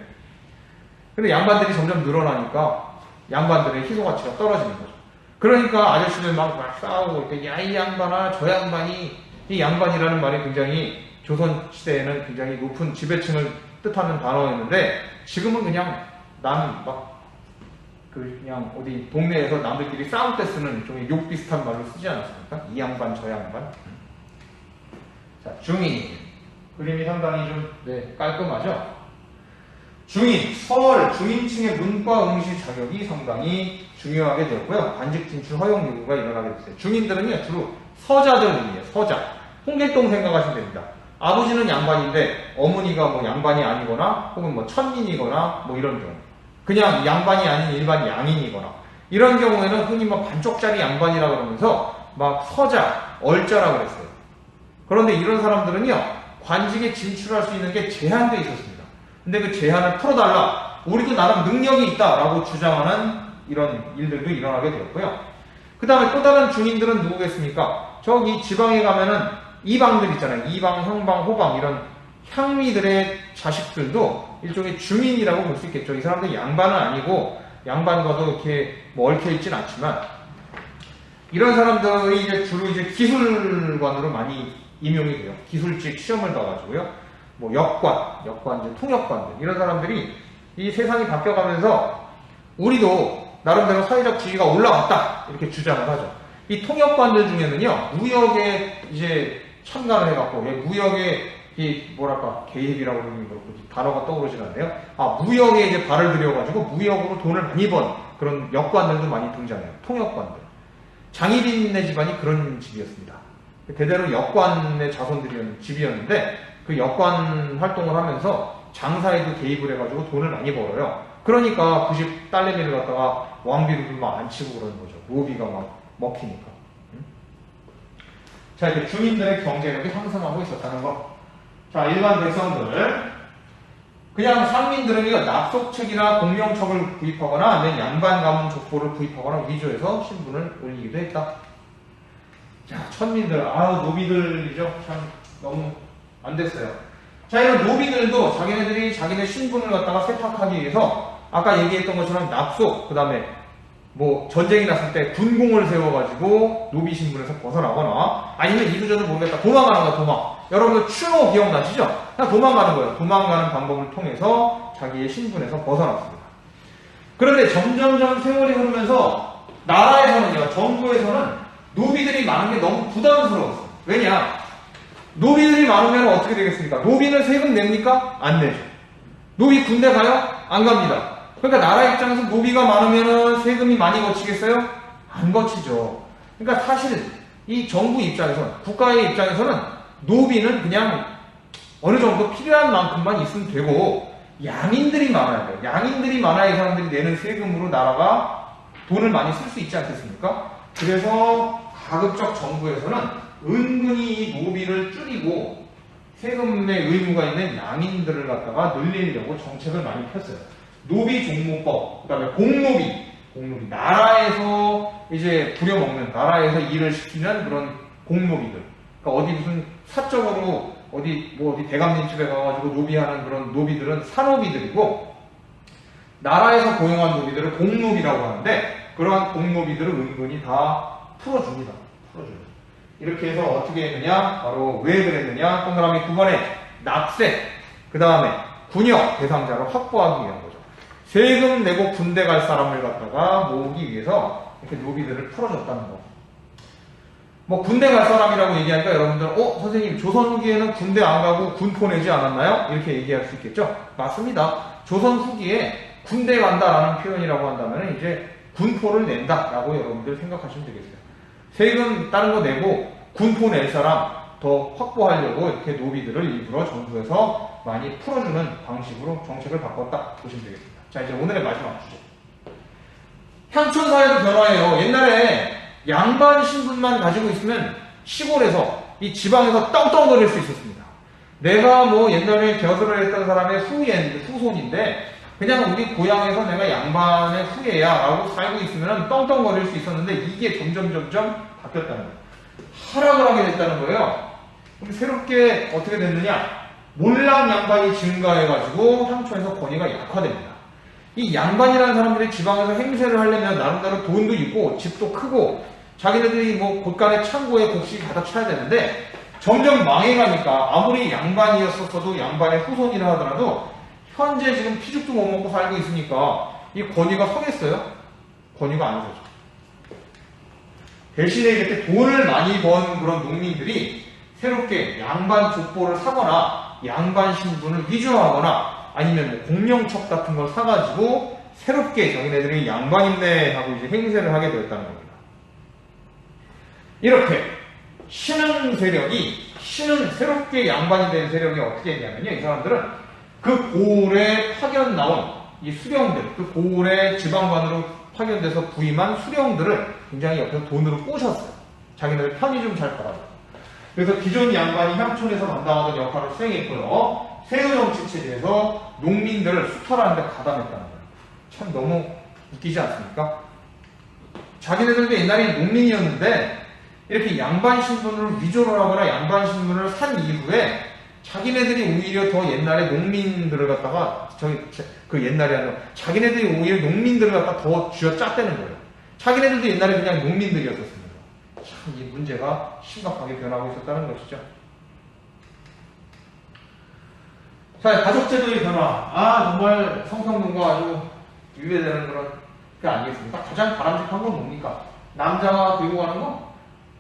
A: 근데 양반들이 점점 늘어나니까 양반들의 희소 가치가 떨어지는 거죠. 그러니까 아저씨들 막 싸우고 이렇게 야 이 양반아 저 양반이 이 양반이라는 말이 굉장히 조선 시대에는 굉장히 높은 지배층을 뜻하는 단어였는데 지금은 그냥 남 막 그냥 어디 동네에서 남들끼리 싸울 때 쓰는 일종의 욕 비슷한 말로 쓰지 않았습니까? 이 양반 저 양반. 자, 중인 그림이 상당히 좀 깔끔하죠? 중인, 서울 중인층의 문과 응시 자격이 상당히 중요하게 되었고요. 관직 진출 허용 요구가 일어나게 됐어요. 중인들은요, 주로 서자들이에요. 서자. 홍길동 생각하시면 됩니다. 아버지는 양반인데 어머니가 뭐 양반이 아니거나 혹은 뭐 천민이거나 뭐 이런 경우. 그냥 양반이 아닌 일반 양인이거나 이런 경우에는 흔히 막 반쪽짜리 양반이라 그러면서 막 서자, 얼자라 그랬어요. 그런데 이런 사람들은요, 관직에 진출할 수 있는 게 제한되어 있었습니다. 근데 그 제한을 풀어달라. 우리도 나름 능력이 있다라고 주장하는 이런 일들도 일어나게 되었고요. 그 다음에 또 다른 중인들은 누구겠습니까? 저기 지방에 가면은 이방들 있잖아요. 이방, 형방, 호방 이런 향미들의 자식들도 일종의 중인이라고 볼 수 있겠죠. 이 사람들은 양반은 아니고 양반과도 이렇게 뭐 얽혀있진 않지만 이런 사람들이 이제 주로 이제 기술관으로 많이 임용이 돼요. 기술직 시험을 봐가지고요. 뭐 역관, 이제 통역관들 이런 사람들이 이 세상이 바뀌어가면서 우리도 나름대로 사회적 지위가 올라왔다 이렇게 주장을 하죠. 이 통역관들 중에는요 무역에 이제 참가를 해갖고 무역에 이 뭐랄까 개입이라고 그러는 그렇고 단어가 떠오르질 않네요. 무역에 이제 발을 들여가지고 무역으로 돈을 많이 번 그런 역관들도 많이 등장해요. 통역관들. 장희빈네 집안이 그런 집이었습니다. 대대로 역관의 자손들이었는 집이었는데 그 역관 활동을 하면서 장사에도 개입을 해가지고 돈을 많이 벌어요. 그러니까 그 집 딸내미를 갖다가 왕비로도 막 안 치고 그러는 거죠. 노비가 막 먹히니까. 자, 이렇게 주민들의 경제력이 상승하고 있었다는 거. 자, 일반 백성들. 그냥 상민들은 납속책이나 공명첩을 구입하거나 아니면 양반 가문 족보를 구입하거나 위조해서 신분을 올리기도 했다. 자, 천민들, 노비들이죠. 참 너무 안 됐어요. 자, 이런 노비들도 자기네들이 자기네 신분을 갖다가 세탁하기 위해서 아까 얘기했던 것처럼 납속, 그 다음에 뭐 전쟁이 났을 때 군공을 세워가지고 노비 신분에서 벗어나거나 아니면 이도저도 모르겠다 도망가는 거야. 도망. 여러분들 추노 기억나시죠? 그냥 도망가는 거예요. 도망가는 방법을 통해서 자기의 신분에서 벗어났습니다. 그런데 점점점 세월이 흐르면서 나라에서는요, 정부에서는 노비들이 많은 게 너무 부담스러웠어요. 왜냐? 노비들이 많으면 어떻게 되겠습니까? 노비는 세금 냅니까? 안 내죠. 노비 군대 가요? 안 갑니다. 그러니까 나라 입장에서 노비가 많으면 세금이 많이 거치겠어요? 안 거치죠. 그러니까 사실 이 정부 입장에서는, 국가의 입장에서는 노비는 그냥 어느 정도 필요한 만큼만 있으면 되고 양인들이 많아야 돼요. 양인들이 많아야 이 사람들이 내는 세금으로 나라가 돈을 많이 쓸 수 있지 않겠습니까? 그래서 가급적 정부에서는 은근히 이 노비를 줄이고 세금의 의무가 있는 양인들을 갖다가 늘리려고 정책을 많이 폈어요. 노비 종모법, 그 다음에 공노비. 공노비. 나라에서 이제 부려먹는, 나라에서 일을 시키는 그런 공노비들. 그러니까 어디 무슨 사적으로 어디 대감님 집에 가가지고 노비하는 그런 노비들은 사노비들이고, 나라에서 고용한 노비들을 공노비라고 하는데, 그러한 공노비들을 은근히 다 풀어줍니다. 풀어줘요. 이렇게 해서 어떻게 했느냐? 바로 왜 그랬느냐? 동그라미 9번에 납세, 그 다음에 군역 대상자를 확보하기 위한 거죠. 세금 내고 군대 갈 사람을 갖다가 모으기 위해서 이렇게 노비들을 풀어줬다는 거. 뭐 군대 갈 사람이라고 얘기하니까 여러분들 선생님 조선 후기에는 군대 안 가고 군포 내지 않았나요? 이렇게 얘기할 수 있겠죠? 맞습니다. 조선 후기에 군대 간다라는 표현이라고 한다면 이제 군포를 낸다라고 여러분들 생각하시면 되겠어요. 세금 다른 거 내고 군포 낼 사람 더 확보하려고 이렇게 노비들을 일부러 정부에서 많이 풀어주는 방식으로 정책을 바꿨다 보시면 되겠습니다. 자, 이제 오늘의 마지막 주제. 향촌 사회도 변화해요. 옛날에 양반 신분만 가지고 있으면 시골에서 이 지방에서 떵떵거릴 수 있었습니다. 내가 뭐 옛날에 겨술을 했던 사람의 후손인데 그냥 우리 고향에서 내가 양반의 후예야 라고 살고 있으면 떵떵거릴 수 있었는데 이게 점점 바뀌었다는 거예요. 하락을 하게 됐다는 거예요. 그럼 새롭게 어떻게 됐느냐? 몰락 양반이 증가해가지고 향촌에서 권위가 약화됩니다. 이 양반이라는 사람들이 지방에서 행세를 하려면 나름대로 돈도 있고 집도 크고 자기네들이 뭐 곳간에 창고에 곡식이 가득 차야 되는데 점점 망해가니까 아무리 양반이었었어도 양반의 후손이라 하더라도 현재 지금 피죽도 못 먹고 살고 있으니까 이 권위가 서겠어요? 권위가 안 서죠. 대신에 이렇게 돈을 많이 번 그런 농민들이 새롭게 양반 족보를 사거나 양반 신분을 위조하거나 아니면 뭐 공명첩 같은 걸 사가지고 새롭게 자기네들이 양반인네 하고 이제 행세를 하게 되었다는 겁니다. 이렇게 신은 새롭게 양반이 된 세력이 어떻게 했냐면요. 이 사람들은 그 고을에 파견 나온 이 수령들, 그 고을에 지방관으로 파견돼서 부임한 수령들을 굉장히 옆에서 돈으로 꼬셨어요. 자기네들 편의 좀 잘 봐라. 그래서 기존 양반이 향촌에서 담당하던 역할을 수행했고요. 세우정치 체제에서 농민들을 수탈하는 데 가담했다는 거예요. 참 너무 웃기지 않습니까? 자기네들도 옛날에 농민이었는데 이렇게 양반 신분을 위조를 하거나 양반 신분을 산 이후에 자기네들이 오히려 더 옛날에 농민들을 갖다가 그 옛날이 아니라 자기네들이 오히려 농민들을 갖다 더 쥐어짰다는 거예요. 자기네들도 옛날에 그냥 농민들이었었습니다. 참 이 문제가 심각하게 변하고 있었다는 것이죠. 자, 가족제도의 변화. 정말 성평등과 아주 유배되는 그런 게 아니겠습니까? 가장 바람직한 건 뭡니까? 남자가 들고 가는 거?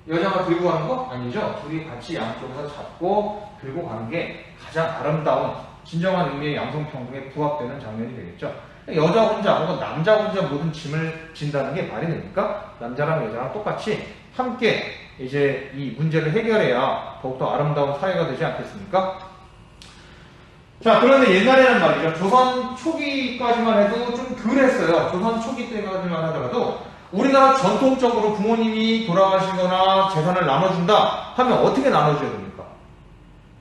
A: 여자가 들고 가는 거? 아니죠. 둘이 같이 양쪽에서 잡고 들고 가는 게 가장 아름다운 진정한 의미의 양성평등에 부합되는 장면이 되겠죠. 여자 혼자 혹은 남자 혼자 모든 짐을 진다는 게 말이 됩니까? 남자랑 여자랑 똑같이 함께 이제 이 문제를 해결해야 더욱더 아름다운 사회가 되지 않겠습니까? 자, 그런데 옛날에는 말이죠. 조선 초기까지만 해도 좀 덜 했어요. 조선 초기 때까지만 하더라도 우리나라 전통적으로 부모님이 돌아가시거나 재산을 나눠준다 하면 어떻게 나눠줘야 됩니까?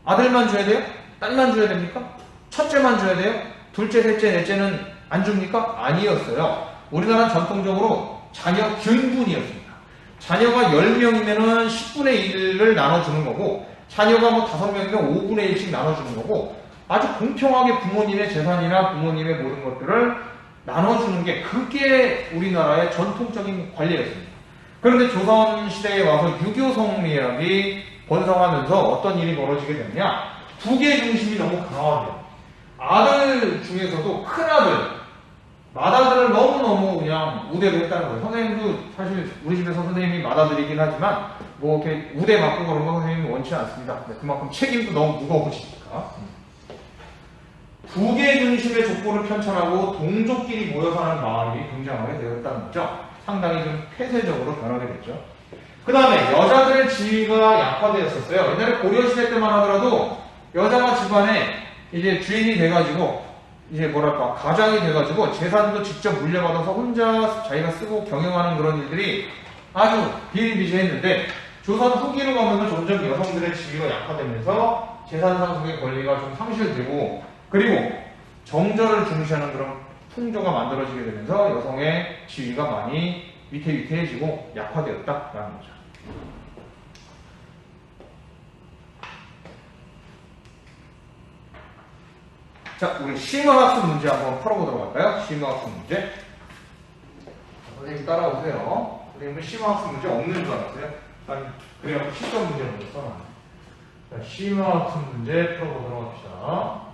A: 아들만 줘야 돼요? 딸만 줘야 됩니까? 첫째만 줘야 돼요? 둘째, 셋째, 넷째는 안 줍니까? 아니었어요. 우리나라는 전통적으로 자녀 균분이었습니다. 자녀가 10명이면 10분의 1을 나눠주는 거고 자녀가 뭐 5명이면 5분의 1씩 나눠주는 거고 아주 공평하게 부모님의 재산이나 부모님의 모든 것들을 나눠주는 게 그게 우리나라의 전통적인 관례였습니다. 그런데 조선시대에 와서 유교 성리학이 번성하면서 어떤 일이 벌어지게 됐냐? 부계 중심이 너무 강화돼요. 아들 중에서도 큰아들, 맏아들을 너무너무 그냥 우대를 했다는 거예요. 선생님도 사실 우리 집에서 선생님이 맏아들이긴 하지만 뭐 이렇게 우대 받고 그런 건 선생님이 원치 않습니다. 그만큼 책임도 너무 무거우시니까. 부계 중심의 족보를 편찬하고 동족끼리 모여 사는 마을이 등장하게 되었다는 거죠. 상당히 좀 폐쇄적으로 변하게 됐죠. 그 다음에 여자들의 지위가 약화되었었어요. 옛날에 고려시대 때만 하더라도 여자가 집안에 이제 주인이 돼가지고 이제 뭐랄까 가장이 돼가지고 재산도 직접 물려받아서 혼자 자기가 쓰고 경영하는 그런 일들이 아주 비일비재했는데 조선 후기로 가면서 점점 여성들의 지위가 약화되면서 재산 상속의 권리가 좀 상실되고 그리고 정절을 중시하는 그런 풍조가 만들어지게 되면서 여성의 지위가 많이 위태위태해지고 약화되었다라는 거죠. 자, 우리 심화학습 문제 한번 풀어보도록 할까요? 심화학습 문제. 선생님 따라오세요. 선생님은 심화학습 문제 없는 줄 알았어요? 아니, 그래갖고 시점 문제 먼저 써놨네. 자, 심화학습 문제 풀어보도록 합시다.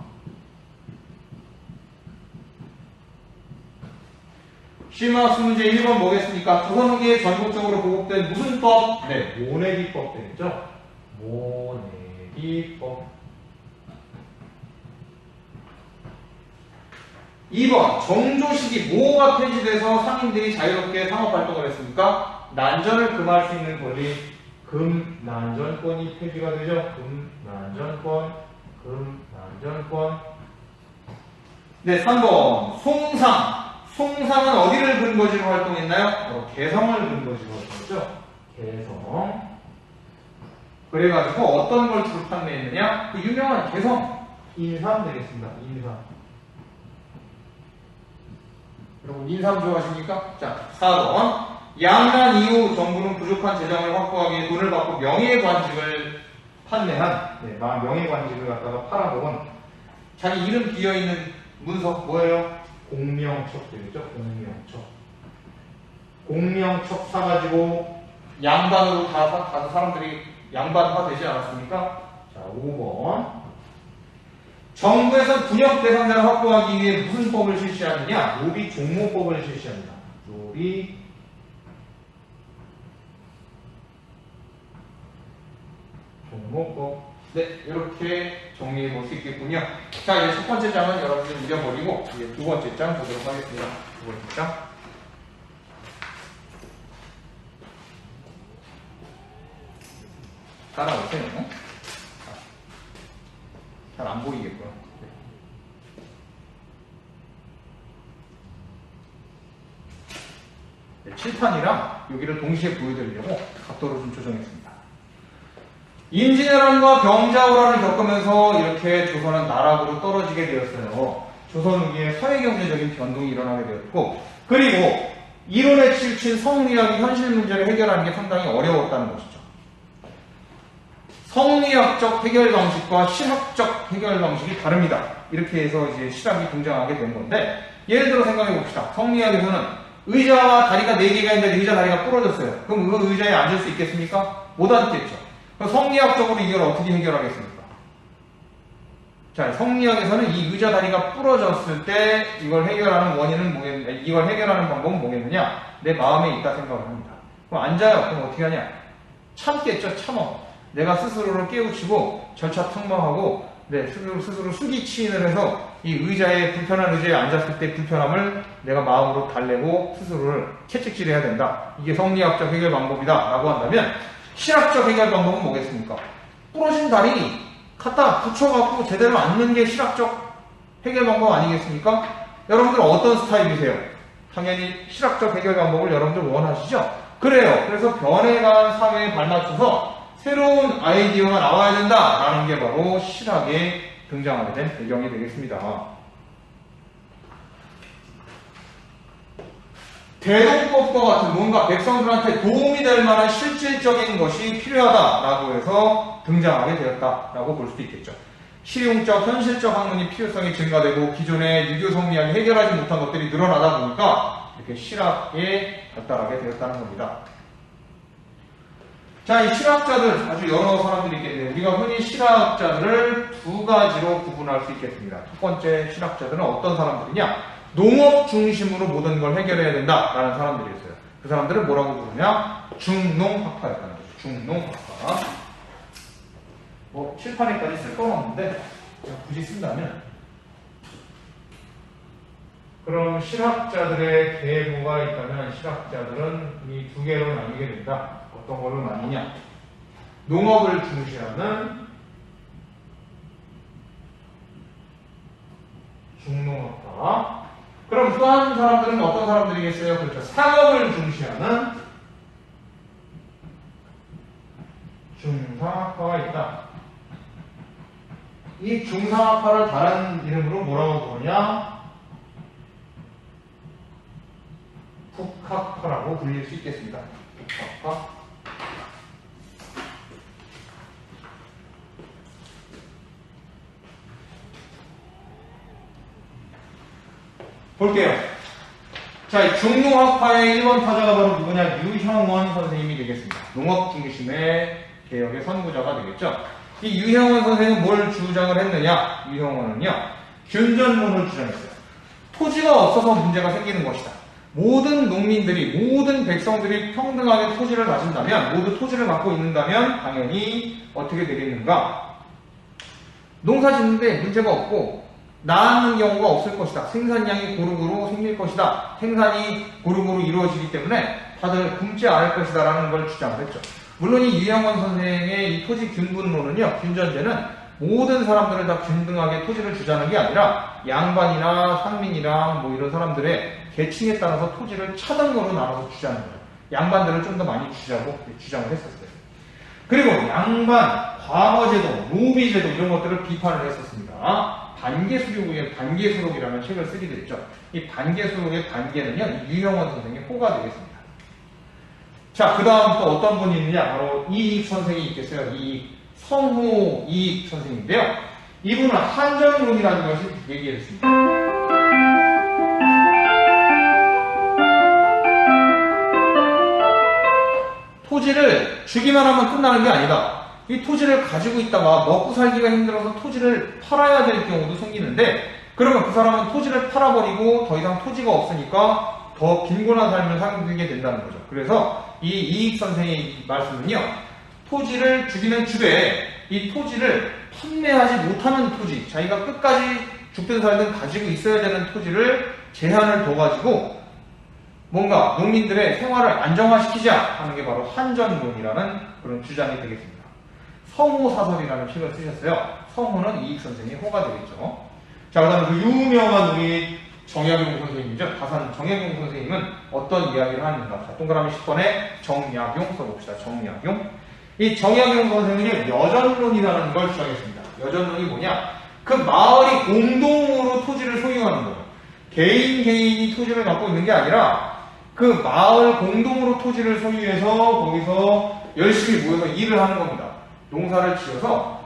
A: 심화학습 문제 1번 뭐겠습니까? 조선 후기에 전국적으로 보급된 무슨 법? 네, 모내기법 되겠죠? 모내기법. 2번 정조 시기 뭐가 폐지돼서 상인들이 자유롭게 상업활동을 했습니까? 난전을 금할 수 있는 권리, 금난전권이 폐지가 되죠. 금난전권. 네, 3번 송상. 송상은 어디를 근거지로 활동했나요? 개성을 근거지로 활동했죠. 개성. 그래가지고 어떤 걸 주로 판매했느냐? 그 유명한 개성. 인삼 되겠습니다. 인삼. 여러분 인삼 좋아하십니까? 자, 4번 양난 이후 정부는 부족한 재정을 확보하기 위해 돈을 받고 명예관직을 판매한 명예관직을 갖다가 팔아먹은 자기 이름 비어있는 문서 뭐예요? 공명첩 되겠죠? 공명첩 사가지고 양반으로 가서 사람들이 양반화 되지 않았습니까? 자, 5번 정부에서 분역 대상자를 확보하기 위해 무슨 법을 실시하느냐? 노비 종목법을 실시합니다. 노비 종목법. 네, 이렇게 정리해 볼 수 있겠군요. 자, 이제 첫 번째 장은 여러분들 잊어버리고 이제 두 번째 장 보도록 하겠습니다. 두 번째 장. 따라오세요. 잘 안 보이겠구나. 네, 칠판이랑 여기를 동시에 보여드리려고 각도를 좀 조정했습니다. 임진왜란과 병자호란을 겪으면서 이렇게 조선은 나락으로 떨어지게 되었어요. 조선 후기에 사회경제적인 변동이 일어나게 되었고, 그리고 이론에 치우친 성리학이 현실 문제를 해결하는 게 상당히 어려웠다는 것이죠. 성리학적 해결 방식과 실학적 해결 방식이 다릅니다. 이렇게 해서 이제 실학이 등장하게 된 건데, 예를 들어 생각해 봅시다. 성리학에서는 의자와 다리가 4개가 있는데 의자 다리가 부러졌어요. 그럼 그 의자에 앉을 수 있겠습니까? 못 앉겠죠. 그럼 성리학적으로 이걸 어떻게 해결하겠습니까? 자, 성리학에서는 이 의자 다리가 부러졌을 때 이걸 해결하는 원인은 뭐겠느냐, 이걸 해결하는 방법은 뭐겠느냐? 내 마음에 있다 생각을 합니다. 그럼 앉아요. 그럼 어떻게 하냐? 참겠죠, 참어. 내가 스스로를 깨우치고 절차통망하고 스스로 수기치인을 해서 이 의자에 불편한 의자에 앉았을 때 불편함을 내가 마음으로 달래고 스스로를 채찍질해야 된다. 이게 성리학적 해결 방법이다 라고 한다면, 실학적 해결 방법은 뭐겠습니까? 부러진 다리 갖다 붙여갖고 제대로 앉는 게 실학적 해결 방법 아니겠습니까? 여러분들은 어떤 스타일이세요? 당연히 실학적 해결 방법을 여러분들 원하시죠? 그래요. 그래서 변해가는 사회에 발맞춰서 새로운 아이디어가 나와야 된다라는 게 바로 실학에 등장하게 된 배경이 되겠습니다. 대동법과 같은 뭔가 백성들한테 도움이 될 만한 실질적인 것이 필요하다라고 해서 등장하게 되었다라고 볼 수도 있겠죠. 실용적, 현실적 학문이 필요성이 증가되고 기존의 유교 성리학이 해결하지 못한 것들이 늘어나다 보니까 이렇게 실학에 발달하게 되었다는 겁니다. 자, 이 실학자들 아주 여러 사람들이 있겠네요. 우리가 흔히 실학자들을 두 가지로 구분할 수 있겠습니다. 첫 번째 실학자들은 어떤 사람들이냐? 농업 중심으로 모든 걸 해결해야 된다라는 사람들이었어요. 그 사람들을 뭐라고 부르냐? 중농학파였다는 거죠. 중농학파. 칠판에까지 쓸 건 없는데 굳이 쓴다면, 그럼 실학자들의 계보가 있다면 실학자들은 이 두 개로 나뉘게 된다. 어떤 걸로 나뉘냐? 농업을 중시하는 중농학파. 그럼 또 한 사람들은 어떤 사람들이겠어요? 그렇죠. 상업을 중시하는 중상학파가 있다. 이 중상학파를 다른 이름으로 뭐라고 부르냐? 북학파라고 불릴 수 있겠습니다. 북학파. 볼게요. 자, 이 중농학파의 1번 타자가 바로 누구냐? 유형원 선생님이 되겠습니다. 농업 중심의 개혁의 선구자가 되겠죠. 이 유형원 선생님은 뭘 주장을 했느냐? 유형원은요, 균전론을 주장했어요. 토지가 없어서 문제가 생기는 것이다. 모든 농민들이, 모든 백성들이 평등하게 토지를 가진다면, 모두 토지를 갖고 있는다면, 당연히 어떻게 되겠는가? 농사 짓는데 문제가 없고, 나는 경우가 없을 것이다. 생산량이 고루고루 생길 것이다. 생산이 고루고루 이루어지기 때문에 다들 굶지 않을 것이다. 라는 걸 주장을 했죠. 물론 이 유형원 선생의 이 토지 균분론은요, 균전제는 모든 사람들을 다 균등하게 토지를 주자는 게 아니라 양반이나 상민이랑 뭐 이런 사람들의 계층에 따라서 토지를 차등으로 나눠서 주자는 거예요. 양반들을 좀 더 많이 주자고 주장을 했었어요. 그리고 양반, 과거제도, 노비제도 이런 것들을 비판을 했었습니다. 반계수록이라는 책을 쓰게 됐죠. 이 반계수록의 반계는요, 유형원 선생의 호가 되겠습니다. 자, 그 다음 또 어떤 분이 있느냐? 바로 이익 선생이 있겠어요. 성호 이익 선생인데요. 이분은 한전론이라는 것을 얘기했습니다. 토지를 주기만 하면 끝나는 게 아니다. 이 토지를 가지고 있다가 먹고 살기가 힘들어서 토지를 팔아야 될 경우도 생기는데, 그러면 그 사람은 토지를 팔아버리고 더 이상 토지가 없으니까 더 빈곤한 삶을 살게 된다는 거죠. 그래서 이 이익 선생의 말씀은요, 토지를 주기는 주되 이 토지를 판매하지 못하는 토지, 자기가 끝까지 죽든 살든 가지고 있어야 되는 토지를 제한을 둬가지고 뭔가 농민들의 생활을 안정화시키자 하는 게 바로 한전론이라는 그런 주장이 되겠습니다. 성호사설이라는 책을 쓰셨어요. 성호는 이익 선생의 호가 되겠죠. 자, 그 다음에 그 유명한 우리 정약용 선생님이죠. 다산 정약용 선생님은 어떤 이야기를 하는가. 자, 동그라미 10번에 정약용 써봅시다. 정약용. 이 정약용 선생님이 여전론이라는 걸 주장했습니다. 여전론이 뭐냐? 그 마을이 공동으로 토지를 소유하는 거예요. 개인이 토지를 갖고 있는 게 아니라 그 마을 공동으로 토지를 소유해서 거기서 열심히 모여서 일을 하는 겁니다. 농사를 지어서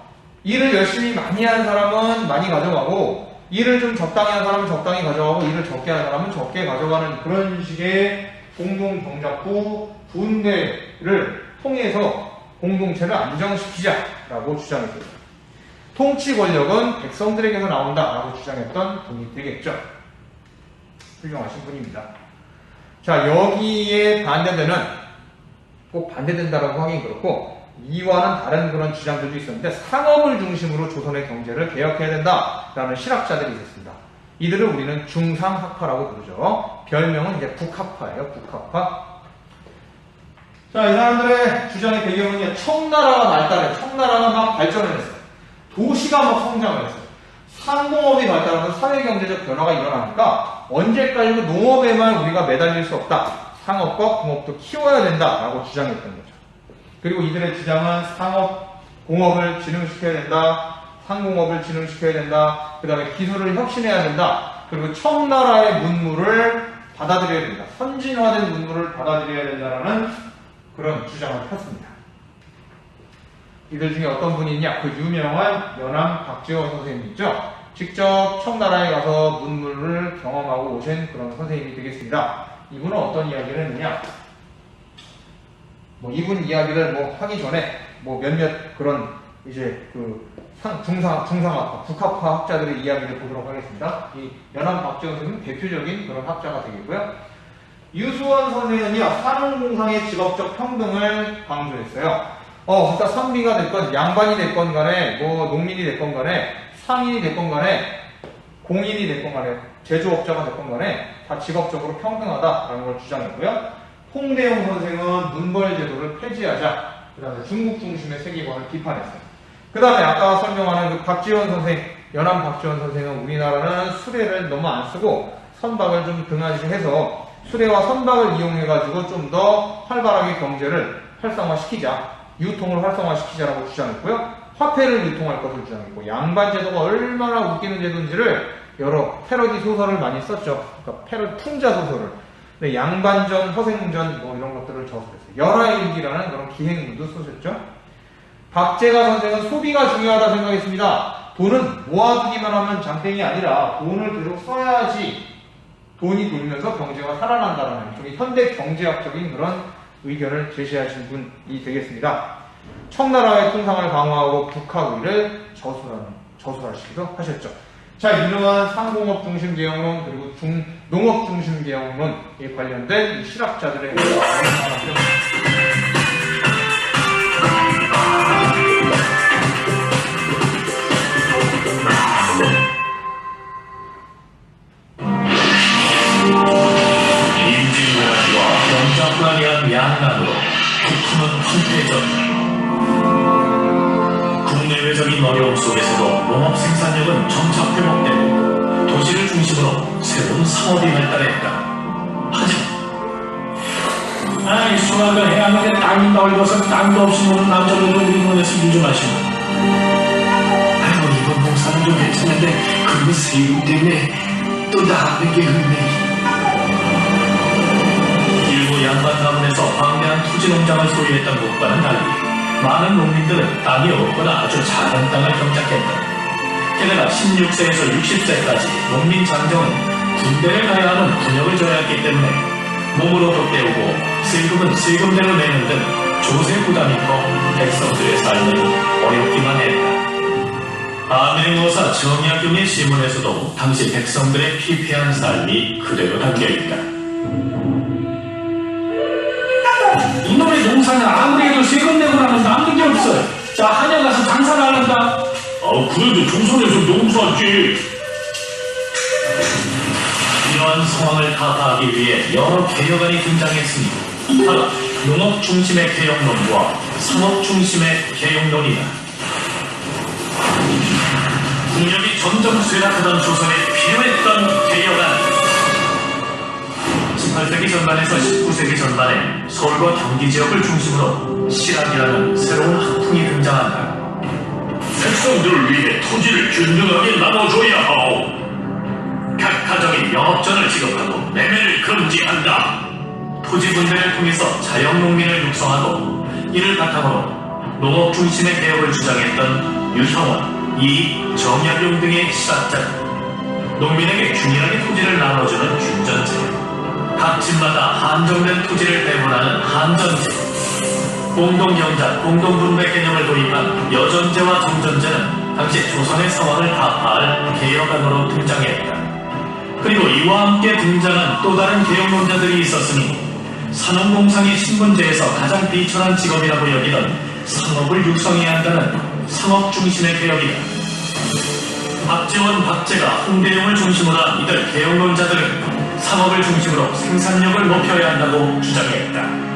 A: 일을 열심히 많이 하는 사람은 많이 가져가고, 일을 좀 적당히 하는 사람은 적당히 가져가고, 일을 적게 하는 사람은 적게 가져가는 그런 식의 공동경작부 분배를 통해서 공동체를 안정시키자라고 주장했어요. 통치 권력은 백성들에게서 나온다라고 주장했던 분이 되겠죠. 훌륭하신 분입니다. 자, 여기에 반대되는, 꼭 반대된다라고 하긴 그렇고, 이와는 다른 그런 주장들도 있었는데, 상업을 중심으로 조선의 경제를 개혁해야 된다라는 실학자들이 있었습니다. 이들을 우리는 중상학파라고 부르죠. 별명은 이제 북학파예요. 북학파. 자, 이 사람들의 주장의 배경은요, 청나라가 발달해. 청나라가 막 발전을 했어요. 도시가 막 성장을 했어요. 상공업이 발달하면서 사회경제적 변화가 일어나니까 언제까지도 농업에만 우리가 매달릴 수 없다. 상업과 공업도 키워야 된다라고 주장했던 거죠. 그리고 이들의 주장은 상업, 공업을 진흥시켜야 된다. 상공업을 진흥시켜야 된다. 그 다음에 기술을 혁신해야 된다. 그리고 청나라의 문물을 받아들여야 된다. 선진화된 문물을 받아들여야 된다라는 그런 주장을 폈습니다. 이들 중에 어떤 분이 있냐? 그 유명한 연암 박지원 선생님 있죠? 직접 청나라에 가서 문물을 경험하고 오신 그런 선생님이 되겠습니다. 이분은 어떤 이야기를 했느냐? 이분 이야기를 하기 전에 몇몇 그런 이제 중상학파, 북학파 학자들의 이야기를 보도록 하겠습니다. 이 연암 박지원 선생님은 대표적인 그런 학자가 되겠고요. 유수원 선생은요, 산업공상의 직업적 평등을 강조했어요. 그러니까 선비가 됐건, 양반이 됐건 간에, 농민이 됐건 간에, 상인이 됐건 간에, 공인이 됐건 간에, 제조업자가 됐건 간에, 다 직업적으로 평등하다라는 걸 주장했고요. 홍대용 선생은 문벌제도를 폐지하자, 그 다음에 중국 중심의 세계관을 비판했어요. 그 다음에 아까 설명하는 그 박지원 선생, 연암 박지원 선생은 우리나라는 수레를 너무 안 쓰고, 선박을 좀 등한시해서, 수레와 선박을 이용해가지고 좀 더 활발하게 경제를 활성화시키자, 유통을 활성화시키자라고 주장했고요. 화폐를 유통할 것을 주장했고, 양반제도가 얼마나 웃기는 제도인지를 여러 패러디 소설을 많이 썼죠. 그러니까 풍자 소설을. 네, 양반전, 허생전 뭐 이런 것들을 저술했어요. 열하일기라는 그런 기행문도 쓰셨죠. 박제가 선생은 소비가 중요하다 생각했습니다. 돈은 모아두기만 하면 장땡이 아니라 돈을 계속 써야지 돈이 돌면서 경제가 살아난다는 일종의 현대 경제학적인 그런 의견을 제시하신 분이 되겠습니다. 청나라의 통상을 강화하고 북학의를 저술하시기도 하셨죠. 자, 이러한 상공업 중심 개혁론 그리고 농업 중심 개혁론에 관련된 이 실학자들의
B: 임진왜란과 병자호란이한 양난으로 국토는 황폐해졌다. 국내외적인 어려움 속에서도 농업 생산력은 점차 회복되고 도시를 중심으로 새로운 상업이 발달했다. 하지만
E: 아이, 수학을 해야 하는데 땅이 넓어서 땅도 없이 노는 남자들도 우리 논에서 일 좀 하시고.
F: 아이고, 이번 농사는 좀 괜찮은데 그 세금 때문에 또 나가는 게 없네.
B: 일부 양반 가문에서 방대한 투지 농장을 소유했던 것과는 달리 많은 농민들은 땅이 없거나 아주 작은 땅을 경작했다. 게다가 16세에서 60세까지 농민 장정은 군대를 가야 하는 군역을 져야 했기 때문에 몸으로도 때우고 세금은 세금대로 내는 등 조세 부담이 커 백성들의 삶은 어렵기만 했다. 암행어사 정약용의 시문에서도 당시 백성들의 피폐한 삶이 그대로 담겨있다.
E: 이놈의 농사는 아무리 해도 세금 내고 나면 남는 게 없어요. 자, 한양 가서 장사를 안 한다.
D: 그래도 조선에서 농사지.
B: 이러한 상황을 타파하기 위해 여러 개혁안이 등장했으니 바로 농업 중심의 개혁론과 상업 중심의 개혁론이다. 국력이 점점 쇠락하던 조선에 필요했던 개혁안. 18세기 전반에서 19세기 전반에 서울과 경기 지역을 중심으로 실학이라는 새로운 학풍이 등장한다.
D: 백성들을 위해 토지를 균등하게 나눠줘야 하오.
B: 각 가정이 영업전을 지급하고 매매를 금지한다. 토지 분배를 통해서 자영농민을 육성하고 이를 바탕으로 농업 중심의 개혁을 주장했던 유형원, 이익, 정약용 등의 실학자, 농민에게 균일하게 토지를 나눠주는 균전제, 각 집마다 한정된 토지를 배분하는 한전제, 공동경작, 공동분배 개념을 도입한 여전제와 정전제는 당시 조선의 상황을 타파할 개혁안으로 등장했다. 그리고 이와 함께 등장한 또 다른 개혁론자들이 있었으니 산업농상의 신분제에서 가장 비천한 직업이라고 여기던 상업을 육성해야 한다는 상업 중심의 개혁이다. 박지원, 박제가 홍대용을 중심으로 한 이들 개혁론자들은 상업을 중심으로 생산력을 높여야 한다고 주장했다.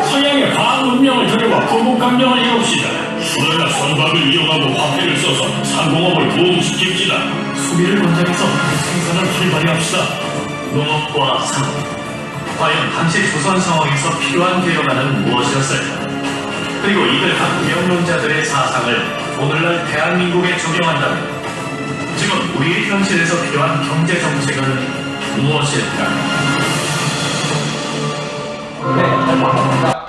E: 서양의 과학 문명을 들여와 부국강령을 이룹시다.
D: 수레나 선박을 이용하고 화폐를 써서 상공업을 부흥시킵시다.
B: 소비를 권장해서 생산을 활발히 합시다. 농업과 상업. 과연 당시 조선 상황에서 필요한 개혁안은 무엇이었을까? 그리고 이들 각 개혁론자들의 사상을 오늘날 대한민국에 적용한다면 지금 우리의 현실에서 필요한 경제정책은 무엇일까?
A: 네, 잘 봤습니다.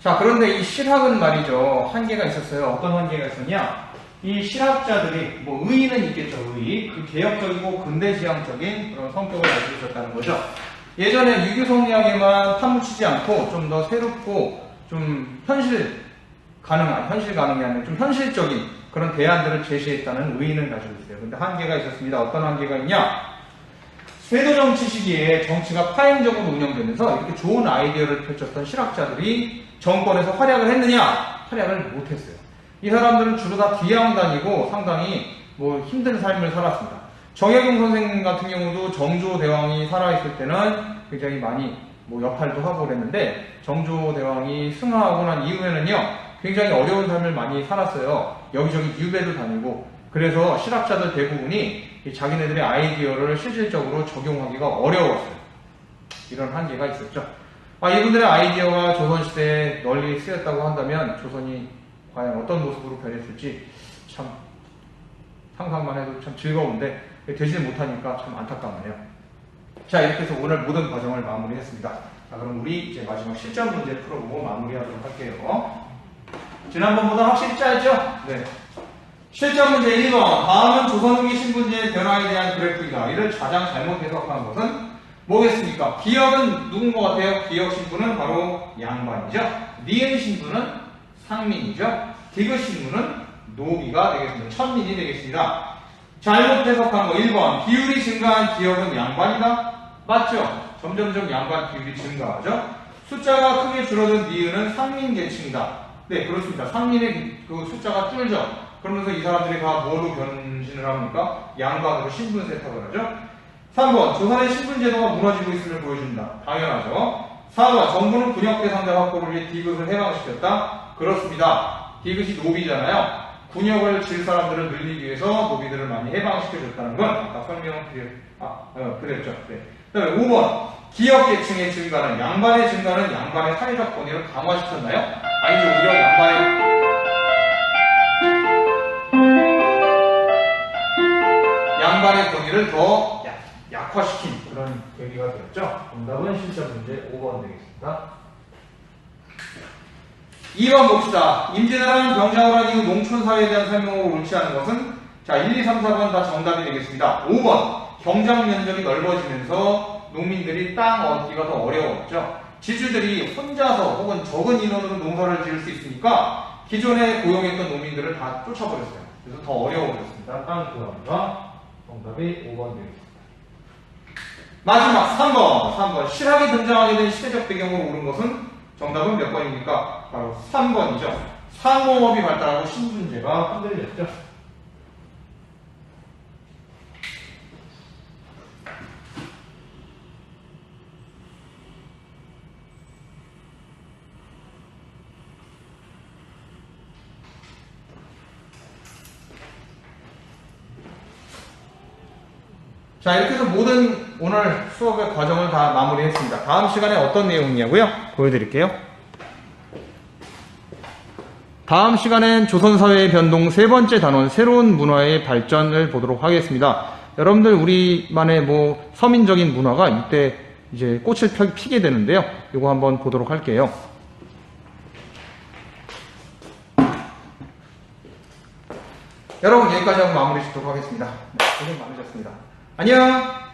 A: 자, 그런데 이 실학은 말이죠. 한계가 있었어요. 어떤 한계가 있었냐? 이 실학자들이, 뭐, 의의는 있겠죠, 의의. 그 개혁적이고 근대지향적인 그런 성격을 가지고 있었다는 거죠. 예전에 유교성리학에만 파묻히지 않고 좀 더 새롭고 좀 현실 가능이 아니라 좀 현실적인 그런 대안들을 제시했다는 의의는 가지고 있어요. 근데 한계가 있었습니다. 어떤 한계가 있냐? 세도정치 시기에 정치가 파행적으로 운영되면서 이렇게 좋은 아이디어를 펼쳤던 실학자들이 정권에서 활약을 했느냐? 활약을 못했어요. 이 사람들은 주로 다 귀양 다니고 상당히 뭐 힘든 삶을 살았습니다. 정약용 선생님 같은 경우도 정조대왕이 살아있을 때는 굉장히 많이 뭐 역할도 하고 그랬는데 정조대왕이 승하하고 난 이후에는요 굉장히 어려운 삶을 많이 살았어요. 여기저기 유배도 다니고. 그래서 실학자들 대부분이 자기네들의 아이디어를 실질적으로 적용하기가 어려웠어요. 이런 한계가 있었죠. 이분들의 아이디어가 조선시대에 널리 쓰였다고 한다면 조선이 과연 어떤 모습으로 변했을지 참 상상만 해도 참 즐거운데 되지 못하니까 참 안타깝네요. 자, 이렇게 해서 오늘 모든 과정을 마무리했습니다. 자, 그럼 우리 이제 마지막 실전 문제 풀어보고 마무리하도록 할게요. 지난번보다 확실히 짧죠? 네. 실전 문제 1번. 다음은 조선 후기 신분제의 변화에 대한 그래프이다. 이를 가장 잘못 해석한 것은 뭐겠습니까? 기역은 누군 것 같아요? 기역 신분은 바로 양반이죠. 니은 신분은 상민이죠. 디귿 신분은 노비가 되겠습니다. 천민이 되겠습니다. 잘못 해석한 거 1번. 비율이 증가한 기역은 양반이다. 맞죠? 점점점 양반 비율이 증가하죠. 숫자가 크게 줄어든 니은은 상민 계층이다. 네, 그렇습니다. 상민의 그 숫자가 줄죠. 그러면서 이 사람들이 다 뭐로 변신을 합니까? 양반으로 신분 세탁을 하죠. 3번. 조선의 신분제도가 무너지고 있음을 보여준다. 당연하죠. 4번. 정부는 군역 대상자 확보를 위해 디귿을 해방시켰다. 그렇습니다. 디귿이 노비잖아요. 군역을 질 사람들을 늘리기 위해서 노비들을 많이 해방시켜줬다는 건 아까 그랬죠. 네. 그 다음에 5번. 기역 계층의 증가는 양반의 증가는 양반의 사회적 권위를 강화시켰나요? 아니죠. 오히려 양반의 권위를 더 약화시킨 그런 계기가 되었죠. 정답은 실전 문제 5번 되겠습니다. 2번 봅시다. 임진왜란 병장을 한 이후 농촌사회에 대한 설명으로 옳지 않은 것은 자 1, 2, 3, 4번 다 정답이 되겠습니다. 5번. 경장 면적이 넓어지면서 농민들이 땅 얻기가 더 어려웠죠. 지주들이 혼자서 혹은 적은 인원으로 농사를 지을 수 있으니까 기존에 고용했던 농민들을 다 쫓아버렸어요. 그래서 더 어려워졌습니다. 땅 구하기가 정답이 5번 되겠습니다. 마지막 3번. 실학이 등장하게 된 시대적 배경으로 옳은 것은 정답은 몇 번입니까? 바로 3번이죠. 상공업이 발달하고 신분제가 흔들렸죠. 자, 이렇게 해서 모든 오늘 수업의 과정을 다 마무리했습니다. 다음 시간에 어떤 내용이냐고요? 보여드릴게요. 다음 시간엔 조선사회의 변동 세 번째 단원 새로운 문화의 발전을 보도록 하겠습니다. 여러분들 우리만의 뭐 서민적인 문화가 이때 이제 꽃을 피게 되는데요. 이거 한번 보도록 할게요. 여러분 여기까지 하고 마무리 짓도록 하겠습니다. 고생 많으셨습니다. 안녕!